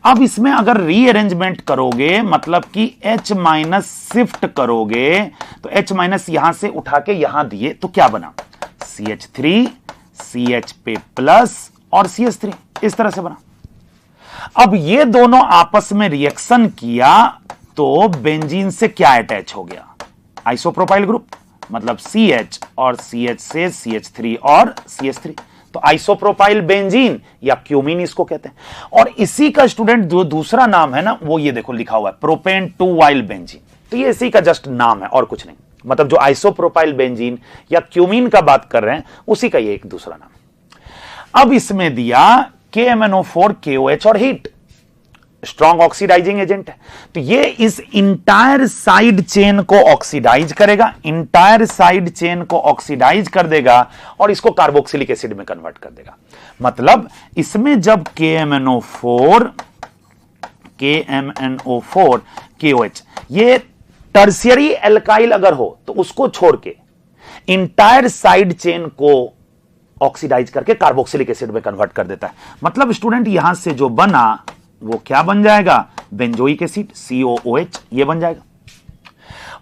अब इसमें अगर रीअरेंजमेंट करोगे, मतलब कि H माइनस शिफ्ट करोगे, तो H माइनस यहां से उठा के यहां दिए तो क्या बना, CH3 CH पे प्लस और CH3, इस तरह से बना। अब ये दोनों आपस में रिएक्शन किया तो बेंजीन से क्या अटैच हो गया, आइसोप्रोपाइल ग्रुप, मतलब CH और CH से CH3 और CH3। तो आइसोप्रोपाइल बेंजीन या क्यूमीन इसको कहते हैं। और इसी का स्टूडेंट जो दूसरा नाम है ना, वो ये देखो लिखा हुआ है प्रोपेन 2 वाइल बेंजीन। तो ये इसी का जस्ट नाम है और कुछ नहीं, मतलब जो आइसोप्रोपाइल बेंजीन या क्यूमीन का बात कर रहे हैं उसी का ये एक दूसरा नाम। अब इसमें दिया KMnO4 KOH और हीट, स्ट्रॉन्ग ऑक्सीडाइजिंग एजेंट है। तो ये इस इंटायर साइड चेन को ऑक्सीडाइज करेगा, इंटायर साइड चेन को ऑक्सीडाइज कर देगा और इसको कार्बोक्सिलिक एसिड में कन्वर्ट कर देगा। मतलब इसमें जब KMnO4 KOH ये टर्शियरी एल्काइल अगर हो तो उसको छोड़ के इंटायर साइड चेन को ऑक्सीडाइज करके कार्बोक्सिलिक एसिड में कन्वर्ट कर देता है। मतलब स्टूडेंट यहां से जो बना वो क्या बन जाएगा, बेंजोइक एसिड COOH, ये बन जाएगा।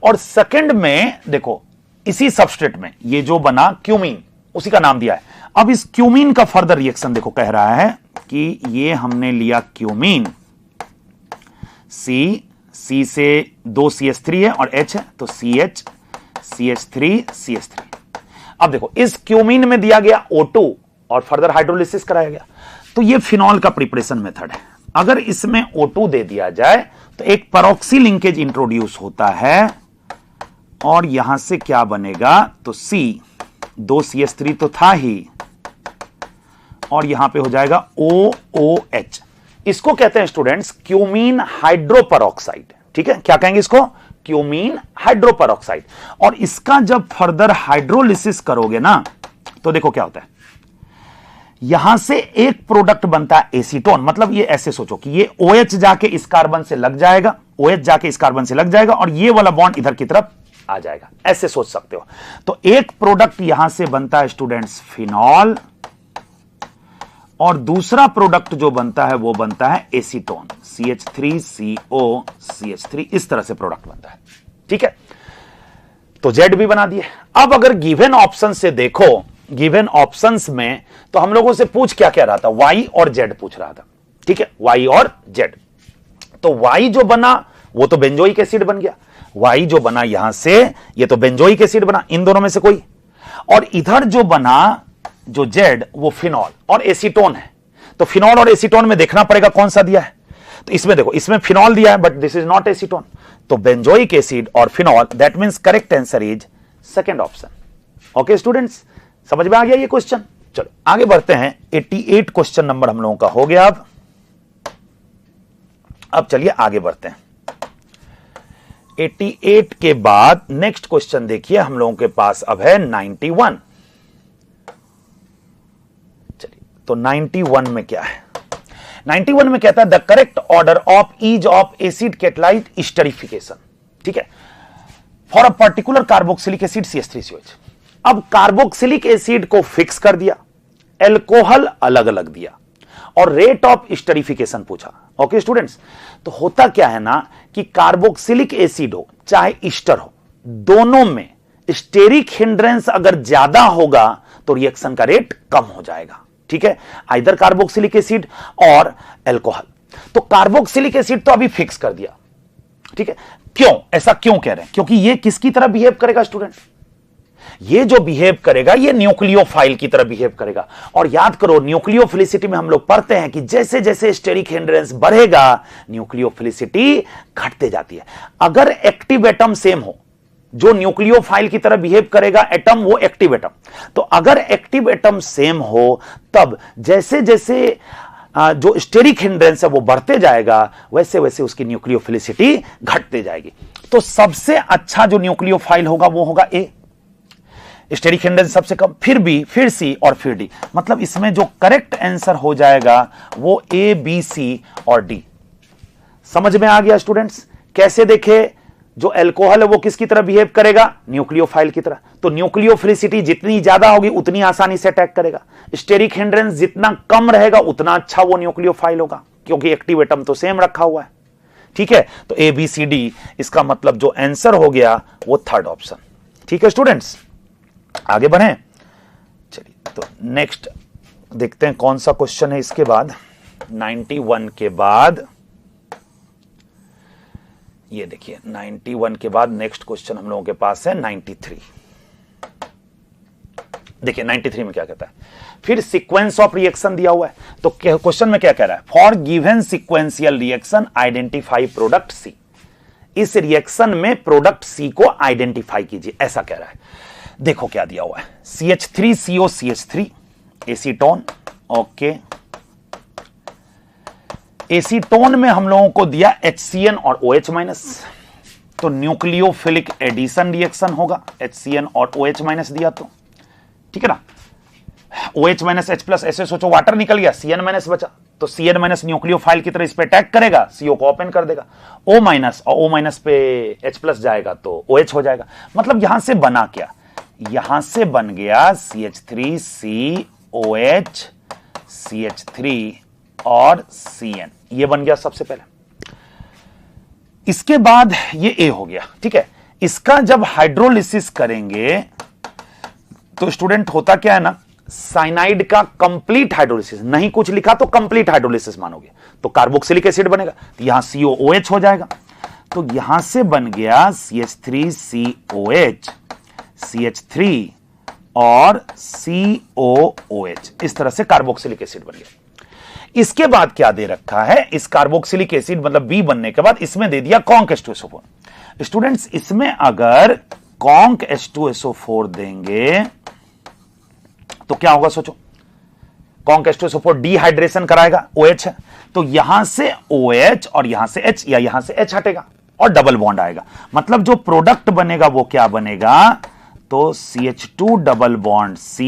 और सेकंड में देखो इसी सबस्ट्रेट में ये जो बना क्यूमीन, उसी का नाम दिया है। अब इस क्यूमीन का फर्दर रिएक्शन देखो, कह रहा है कि ये हमने लिया क्यूमीन, C से 2 CH3 है और H है, तो CH CH3 CH3। अब देखो इस क्यूमीन में दिया गया O2 और फर्दर हाइड्रोलिसिस कराया गया, तो ये फिनॉल का प्रिपरेशन मेथड है। अगर इसमें O2 दे दिया जाए तो एक परऑक्सी लिंकेज इंट्रोड्यूस होता है और यहां से क्या बनेगा, तो C 2 CH3 तो था ही और यहां पे हो जाएगा OOH। इसको कहते हैं स्टूडेंट्स क्यूमीन हाइड्रोपरऑक्साइड। ठीक है, क्या कहेंगे इसको, क्यूमीन हाइड्रोपरऑक्साइड। और इसका जब फर्दर हाइड्रोलिसिस करोगे ना, तो देखो क्या होता है, यहां से एक प्रोडक्ट बनता है एसीटोन। मतलब ये ऐसे सोचो कि ये OH जाके इस कार्बन से लग जाएगा, OH जाके इस कार्बन से लग जाएगा और ये वाला बॉन्ड इधर की तरफ आ जाएगा, ऐसे सोच सकते हो। तो एक प्रोडक्ट यहां से बनता है स्टूडेंट्स फिनॉल और दूसरा प्रोडक्ट जो बनता है वो बनता है एसीटोन, CH3CO CH3, इस तरह से प्रोडक्ट बनता है। ठीक है, तो Z भी बना दिए। अब अगर गिवन ऑप्शन से देखो गिवन ऑप्शंस में तो हम लोगों से पूछ क्या क्या रहा था, वाई और जेड पूछ रहा था, ठीक है, वाई और जेड। तो वाई जो बना वो तो बेंजोइक एसिड बन गया, वाई जो बना यहां से ये तो बेंजोइक एसिड बना, इन दोनों में से कोई। और इधर जो बना जो जेड वो फिनॉल और एसीटोन है। तो फिनॉल और एसीटोन में देखना पड़ेगा कौन सा दिया है। तो इसमें देखो, इसमें फिनॉल दिया है but this is not acetone, तो बेंजोइक एसिड और phenol, that means correct answer is second option. Okay students, समझ में आ गया ये क्वेश्चन। चलो आगे बढ़ते हैं, 88 क्वेश्चन नंबर हम लोगों का हो गया। अब चलिए आगे बढ़ते हैं। 88 के बाद नेक्स्ट क्वेश्चन देखिए हम लोगों के पास अब है 91। चलिए तो 91 में क्या है, 91 में कहता है the correct order of each of acid catalyst esterification, ठीक है, for a particular carboxylic acid CH3COH। अब कार्बोक्सिलिक एसिड को फिक्स कर दिया, एल्कोहल अलग अलग दिया और रेट ऑफ स्टरीफिकेशन पूछा। ओके स्टूडेंट्स, तो होता क्या है ना कि कार्बोक्सिलिक एसिड हो चाहे ईस्टर हो, दोनों में स्टेरिक हिंड्रेंस अगर ज्यादा होगा तो रिएक्शन का रेट कम हो जाएगा, ठीक है, आइदर कार्बोक्सिलिक एसिड और एल्कोहल। तो कार्बोक्सिलिक एसिड तो अभी फिक्स कर दिया, ठीक है। क्यों, ऐसा क्यों कह रहे हैं, क्योंकि ये किसकी तरह बिहेव करेगा स्टूडेंट, ये जो बिहेव करेगा ये न्यूक्लियोफाइल की तरह बिहेव करेगा। और याद करो न्यूक्लियोफिलिसिटी में हम लोग पढ़ते हैं कि जैसे जैसे स्टेरिक हिंड्रेंस बढ़ेगा न्यूक्लियोफिलिसिटी घटते जाती है। अगर एक्टिव एटम सेम हो, जो न्यूक्लियोफाइल की तरह बिहेव करेगा एटम वो एक्टिव एटम, तो अगर एक्टिव एटम सेम हो तब जैसे जैसे जो स्टेरिक हिंड्रेंस है वो बढ़ते जाएगा वैसे वैसे उसकी न्यूक्लियोफिलिसिटी घटते जाएगी। तो सबसे अच्छा जो न्यूक्लियोफाइल होगा वो होगा ए, स्टेरिक हिंड्रेंस सबसे कम, फिर बी, फिर सी और फिर डी। मतलब इसमें जो करेक्ट आंसर हो जाएगा वो ए, बी, सी और डी। समझ में आ गया स्टूडेंट्स, कैसे देखे, जो अल्कोहल है वो किसकी तरह बिहेव करेगा, न्यूक्लियोफाइल की तरह। तो न्यूक्लियोफिलिसिटी जितनी ज्यादा होगी उतनी आसानी से अटैक करेगा, स्टेरिक हिंड्रेंस जितना कम रहेगा उतना अच्छा वो न्यूक्लियोफाइल होगा, क्योंकि एक्टिव एटम तो सेम रखा हुआ है, ठीक है। तो ए, बी, सी, डी, इसका मतलब जो आंसर हो गया वो थर्ड ऑप्शन, ठीक है स्टूडेंट्स। आगे बढ़े, चलिए तो नेक्स्ट देखते हैं कौन सा क्वेश्चन है इसके बाद। 91 के बाद ये देखिए, 91 के बाद नेक्स्ट क्वेश्चन हम लोगों के पास है 93। देखिए 93 में क्या कहता है, फिर सीक्वेंस ऑफ रिएक्शन दिया हुआ है। तो क्वेश्चन में क्या कह रहा है, for given sequential reaction identify product c. इस रिएक्शन में प्रोडक्ट सी को आइडेंटिफाई कीजिए, ऐसा कह रहा है। देखो क्या दिया हुआ है, CH3CO CH3 acetone, okay. Acetone में हम लोगों को दिया HCN और OH माइनस, तो न्यूक्लियोफिलिक एडिशन रिएक्शन होगा, HCN और OH माइनस दिया तो, ठीक है ना। OH माइनस H प्लस, ऐसे सोचो वाटर निकल गया, CN माइनस बचा, तो CN माइनस न्यूक्लियोफाइल की तरह इस पे अटैक करेगा, CO को ओपन कर देगा, O माइनस और O माइनस पे H प्लस जाएगा तो OH हो जाएगा। मतलब यहां से बना क्या, यहां से बन गया CH3COH CH3 और CN, ये बन गया सबसे पहले। इसके बाद ये A हो गया, ठीक है। इसका जब हाइड्रोलिसिस करेंगे तो स्टूडेंट होता क्या है ना, साइनाइड का कंप्लीट हाइड्रोलिसिस, नहीं कुछ लिखा तो कंप्लीट हाइड्रोलिसिस मानोगे तो कार्बोक्सिलिक एसिड बनेगा, तो यहां COOH हो जाएगा। तो यहां से बन गया CH3COH CH3 और COOH, इस तरह से कार्बोक्सिलिक एसिड बन गया। इसके बाद क्या दे रखा है, इस कार्बोक्सिलिक एसिड मतलब बी बनने के बाद इसमें दे दिया कॉन्क H2SO4। स्टूडेंट्स इसमें अगर कॉन्क H2SO4 देंगे तो क्या होगा सोचो, कॉन्क H2SO4 डिहाइड्रेशन कराएगा, OH है, तो यहां से OH और यहां से H या यहां से H हटेगा और डबल बॉन्ड आएगा। मतलब जो प्रोडक्ट बनेगा वो क्या बनेगा, तो CH2 डबल बॉन्ड C,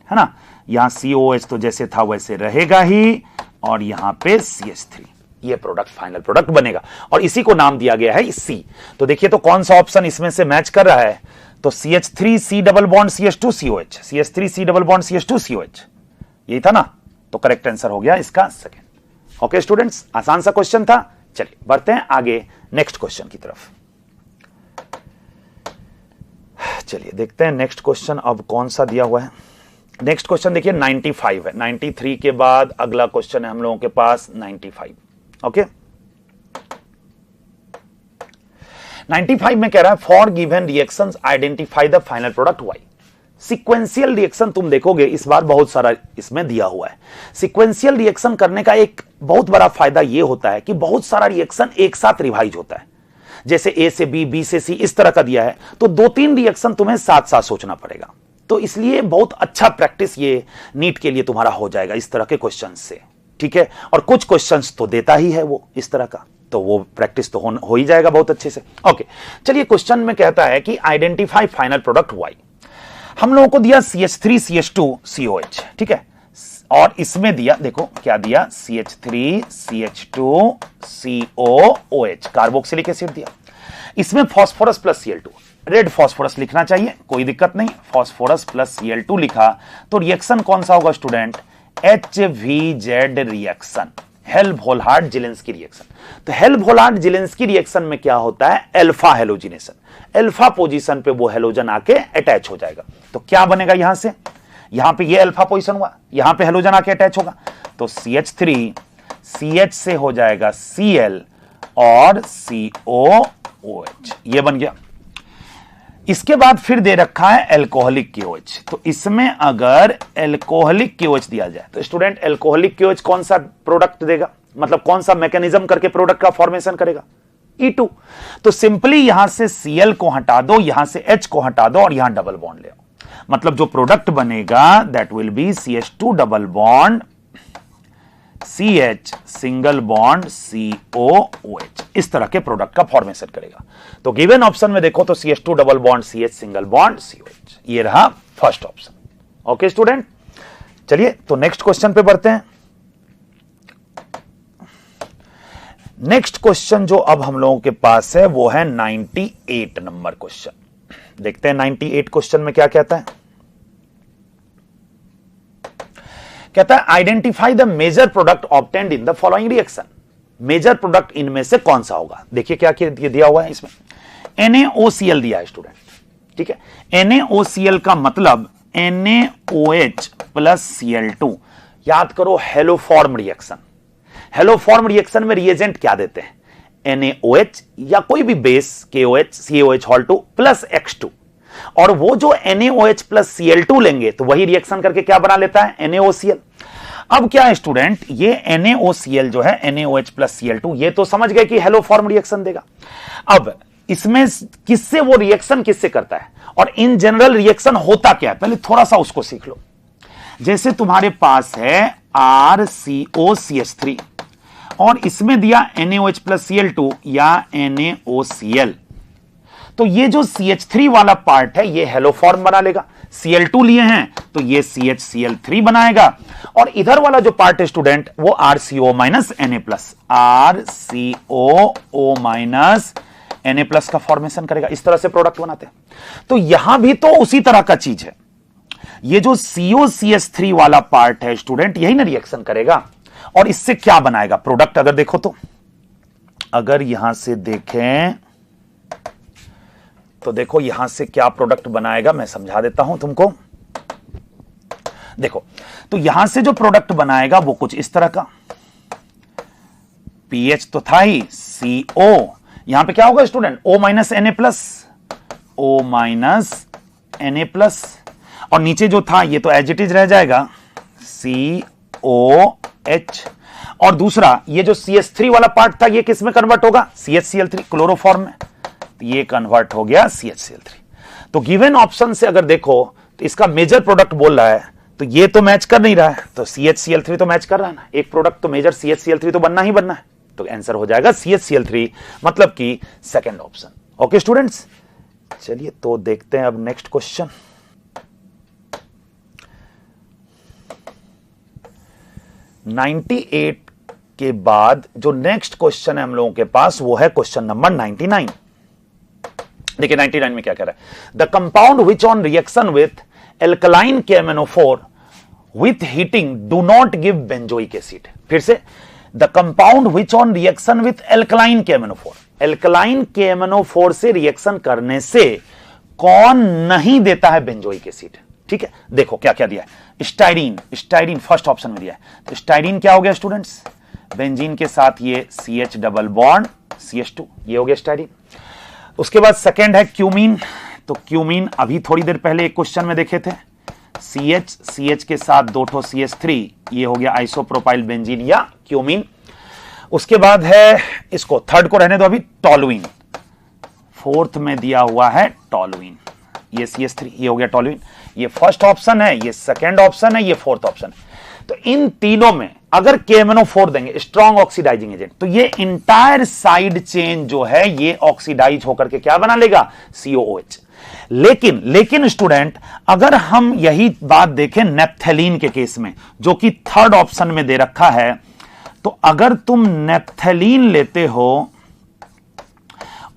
है ना, यहां COH तो जैसे था वैसे रहेगा ही और यहां पे CH3, ये प्रोडक्ट फाइनल प्रोडक्ट बनेगा और इसी को नाम दिया गया है C। तो देखिए तो कौन सा ऑप्शन इसमें से मैच कर रहा है, तो CH3C double bond CH2 COH, CH3C double bond CH2 COH, यही था ना, तो करेक्ट आंसर हो गया इसका सेकंड। ओके स्टूडेंट्स, आसान सा क्वेश्चन था। चलिए बढ़ते हैं आगे नेक्स्ट क्वेश्चन की तरफ। चलिए देखते हैं नेक्स्ट क्वेश्चन अब कौन सा दिया हुआ है। नेक्स्ट क्वेश्चन देखिए 95 है, 93 के बाद अगला क्वेश्चन है हम लोगों के पास 95। ओके 95 में कह रहा है for given reactions identify the final product y. Sequential reaction तुम देखोगे इस बार बहुत सारा इसमें दिया हुआ है। सीक्वेंशियल रिएक्शन करने का एक बहुत बड़ा फायदा यह होता है कि बहुत सारा रिएक्शन एक साथ रिवाइज होता है। जैसे ए से बी, बी से सी इस तरह का दिया है तो 2-3 रिएक्शन तुम्हें साथ साथ सोचना पड़ेगा। तो इसलिए बहुत अच्छा प्रैक्टिस ये नीट के लिए तुम्हारा हो जाएगा इस तरह के क्वेश्चन से। ठीक है, और कुछ क्वेश्चंस तो देता ही है वो इस तरह का, तो वो प्रैक्टिस तो हो ही जाएगा बहुत अच्छे से। ओके चलिए क्वेश्चन में कहता है कि आइडेंटिफाई फाइनल प्रोडक्ट वाई। हम लोगों को दिया CH3 CH2 COH, ठीक है, और इसमें दिया देखो क्या दिया CH3 CH2 COOH carboxylic acid दिया। इसमें phosphorus plus Cl2, red phosphorus लिखना चाहिए कोई दिक्कत नहीं, फास्फोरस प्लस Cl2 लिखा तो रिएक्शन कौन सा होगा student, HVZ reaction, Helmholtz Zelensky reaction. तो हेल्महोल्ट्ज जिलेंस्की रिएक्शन में क्या होता है, अल्फा हेलोजिनेशन, अल्फा पोजीशन पे वो हेलोजन आके अटैच हो जाएगा। तो क्या बनेगा यहां से, यहां पे ये अल्फा पोजीशन हुआ, यहां पे हेलोजन आके अटैच होगा तो CH3 CH से हो जाएगा Cl और COOH, ये बन गया। इसके बाद फिर दे रखा है एल्कोहलिक KOH, तो इसमें अगर एल्कोहलिक KOH दिया जाए तो स्टूडेंट एल्कोहलिक KOH कौन सा प्रोडक्ट देगा, मतलब कौन सा मैकेनिज्म करके प्रोडक्ट का फॉर्मेशन करेगा, E2। तो सिंपली यहां से Cl को हटा दो, यहां से H को हटा दो और यहां डबल बॉन्ड ले आओ, मतलब जो प्रोडक्ट बनेगा that will be CH2 double bond CH single bond COOH, इस तरह के प्रोडक्ट का फॉर्मेशन करेगा। तो गिवन ऑप्शन में देखो तो CH2 double bond CH single bond COH, ये रहा फर्स्ट ऑप्शन। ओके स्टूडेंट, चलिए तो नेक्स्ट क्वेश्चन पे बढ़ते हैं। नेक्स्ट क्वेश्चन जो अब हम लोगों के पास है वो है 98 नंबर क्वेश्चन। देखते हैं 98 क्वेश्चन में क्या कहता है। कहता है identify the major product obtained in the following reaction. Major product इनमें से कौन सा होगा, देखिए क्या दिया हुआ है इसमें, NaOCl दिया है स्टूडेंट, ठीक है। NaOCl का मतलब NaOH प्लस Cl2, याद करो हेलोफॉर्म रिएक्शन। हेलोफॉर्म रिएक्शन में रिएजेंट क्या देते हैं, NaOH या कोई भी base KOH COH hall 2 plus X2, और वो जो NaOH प्लस Cl2 लेंगे तो वही रिएक्शन करके क्या बना लेता है, NaOCl। अब क्या है स्टूडेंट, ये NaOCl जो है NaOH प्लस Cl2, ये तो समझ गए कि हेलोफॉर्म रिएक्शन देगा। अब इसमें किससे वो रिएक्शन किससे करता है और इन जनरल रिएक्शन होता क्या है, पहले थोड़ा सा उसको सीख लो। जैसे तुम्हारे पास है RCOCH3 और इसमें दिया NaOH प्लस Cl2 या NaOCl, तो ये जो CH3 वाला पार्ट है ये हेलोफॉर्म बना लेगा। Cl2 लिए हैं तो ये CHCl3 बनाएगा, और इधर वाला जो पार्ट है स्टूडेंट वो RCO minus Na plus, RCOO minus Na plus का फॉर्मेशन करेगा। इस तरह से प्रोडक्ट बनाते हैं। तो यहां भी तो उसी तरह का चीज है, ये जो COCH3 वाला पार्ट है स्टूडेंट यही ना रिएक्शन करेगा, और इससे क्या बनाएगा प्रोडक्ट। अगर देखो तो, अगर यहां से देखें तो देखो यहां से क्या प्रोडक्ट बनाएगा, मैं समझा देता हूं तुमको। देखो तो यहां से जो प्रोडक्ट बनाएगा वो कुछ इस तरह का, पीएच तो था ही, CO, यहां पे क्या होगा student, O minus Na plus, O minus Na plus, और नीचे जो था ये तो एज इट इज रह जाएगा COH, और दूसरा ये जो CH3 वाला पार्ट था ये किस में कन्वर्ट होगा, CHCl3 क्लोरोफॉर्म में, ये कन्वर्ट हो गया CHCl3। तो गिवन ऑप्शन से अगर देखो तो इसका मेजर प्रोडक्ट बोल रहा है, तो ये तो मैच कर नहीं रहा है, तो CHCl3 तो मैच कर रहा है ना, एक प्रोडक्ट तो मेजर CHCl3 तो बनना ही बनना है, तो आंसर हो जाएगा CHCl3, मतलब कि सेकंड ऑप्शन। ओके स्टूडेंट्स, चलिए तो देखते हैं अब नेक्स्ट क्वेश्चन। के बाद जो नेक्स्ट क्वेश्चन है हम लोगों के पास वो है क्वेश्चन नंबर 99। देखिए 99 में क्या कह रहा है, the compound which on reaction with alkaline KMnO4 with heating do not give benzoic acid. फिर से, the compound which on reaction with alkaline KMnO4, alkaline KMnO4 से रिएक्शन करने से कौन नहीं देता है बेंजोइक एसिड? ठीक है, देखो क्या क्या दिया है। स्टाइरीन, स्टाइरीन फर्स्ट ऑप्शन में दिया है। तो स्टाइरीन क्या हो गया स्टूडेंट्स? बेंजीन के साथ ये CH डबल बॉन्ड CH2, ये हो गया स्टाइरीन। उसके बाद सेकेंड है क्यूमीन। तो क्यूमीन अभी थोड़ी देर पहले एक क्वेश्चन में देखे थे, CH के साथ 2 ठो CH3, ये हो गया आइसोप्रोपाइल बेंजीन या क्यूमीन। उसके बाद है, इसको थर्ड को रहने दो अभी, टॉलुइन। फोर्थ में दिया हुआ है टॉलुइन, ये CH3, ये हो गया टॉलुइन। ये फर्स्ट ऑप्शन है, ये सेकेंड ऑप्शन है, ये फोर्थ ऑप्शन है। तो इन तीनों में अगर KMNO4 देंगे, स्ट्रॉन्ग ऑक्सीडाइजिंग एजेंट, तो ये इंटायर साइड चेन जो है ये ऑक्सीडाइज होकर के क्या बना लेगा? COOH। लेकिन स्टूडेंट, अगर हम यही बात देखें नेप्थेलीन के केस में, जो कि थर्ड ऑप्शन में दे रखा है, तो अगर तुम नेप्थेलीन लेते हो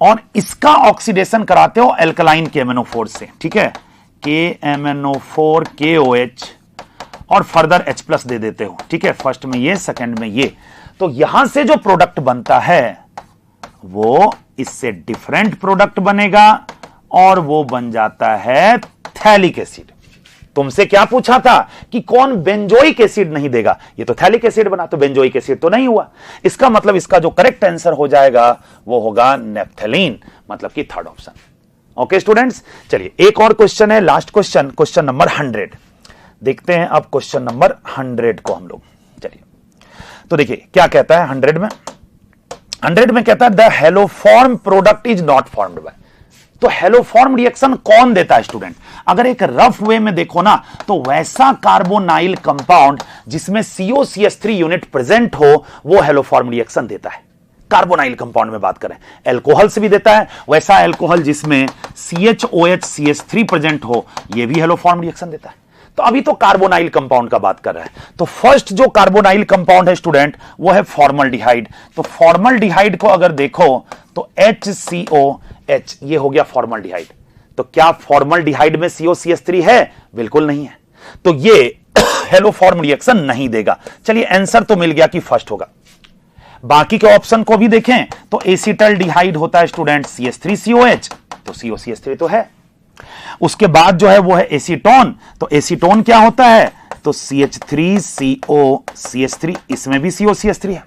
और इसका ऑक्सीडेशन कराते हो एल्कलाइन KMNO4 से, ठीक है, KMNO4 KOH और फर्दर H+ दे देते हो, ठीक है, फर्स्ट में ये, सेकंड में ये, तो यहां से जो प्रोडक्ट बनता है वो इससे डिफरेंट प्रोडक्ट बनेगा और वो बन जाता है थैलिक एसिड। तुमसे क्या पूछा था कि कौन बेंजोइक एसिड नहीं देगा? ये तो थैलिक एसिड बना, तो बेंजोइक एसिड तो नहीं हुआ। इसका मतलब इसका जो करेक्ट आंसर हो जाएगा वो होगा नेप्थेलीन, मतलब कि थर्ड ऑप्शन। ओके स्टूडेंट्स, चलिए एक और क्वेश्चन है, लास्ट क्वेश्चन, क्वेश्चन नंबर 100। देखते हैं अब क्वेश्चन नंबर 100 को हम लोग। चलिए, तो देखिए क्या कहता है 100 में। 100 में कहता है the haloform product is not formed by. तो हेलोफॉर्म रिएक्शन कौन देता है स्टूडेंट? अगर एक रफ वे में देखो ना, तो वैसा कार्बोनाइल कंपाउंड जिसमें COCH3 यूनिट प्रेजेंट हो वो हेलोफॉर्म रिएक्शन देता है। कार्बोनाइल कंपाउंड में बात करें, एल्कोहल से भी देता है, वैसा एल्कोहल जिसमें CHOH CH3 प्रेजेंट हो ये भी हेलोफॉर्म रिएक्शन देता है। तो अभी तो कार्बोनाइल कंपाउंड का बात कर रहा है। तो फर्स्ट जो कार्बोनाइल कंपाउंड है स्टूडेंट वो है फॉर्मल्डिहाइड। तो फॉर्मल्डिहाइड को अगर देखो तो HCOH, ये हो गया फॉर्मल्डिहाइड। तो क्या फॉर्मल्डिहाइड में COCH3 है? बिल्कुल नहीं है, तो ये हेलोफॉर्म रिएक्शन नहीं देगा। चलिए आंसर तो मिल गया कि फर्स्ट होगा। बाकी के ऑप्शन को भी देखें तो एसिटल्डिहाइड होता है स्टूडेंट CH3COH, तो COCH3 तो है। उसके बाद जो है वो है एसीटोन। तो एसीटोन क्या होता है? तो CH3COCH3, इसमें भी COCH3 है।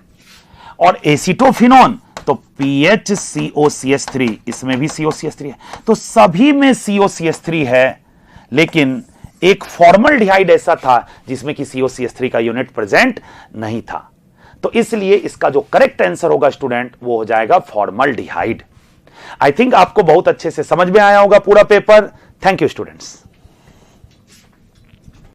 और एसीटोफिनोन तो PHCOCH3, इसमें भी COCH3 है। तो सभी में COCH3 है, लेकिन एक फॉर्मल्डिहाइड ऐसा था जिसमें कि COCH3 का यूनिट प्रेजेंट नहीं था। तो इसलिए इसका जो करेक्ट आंसर होगा स्टूडेंट वो हो जाएगा फॉर्मल्डिहाइड। आई थिंक आपको बहुत अच्छे से समझ में आया होगा पूरा पेपर। Thank you students.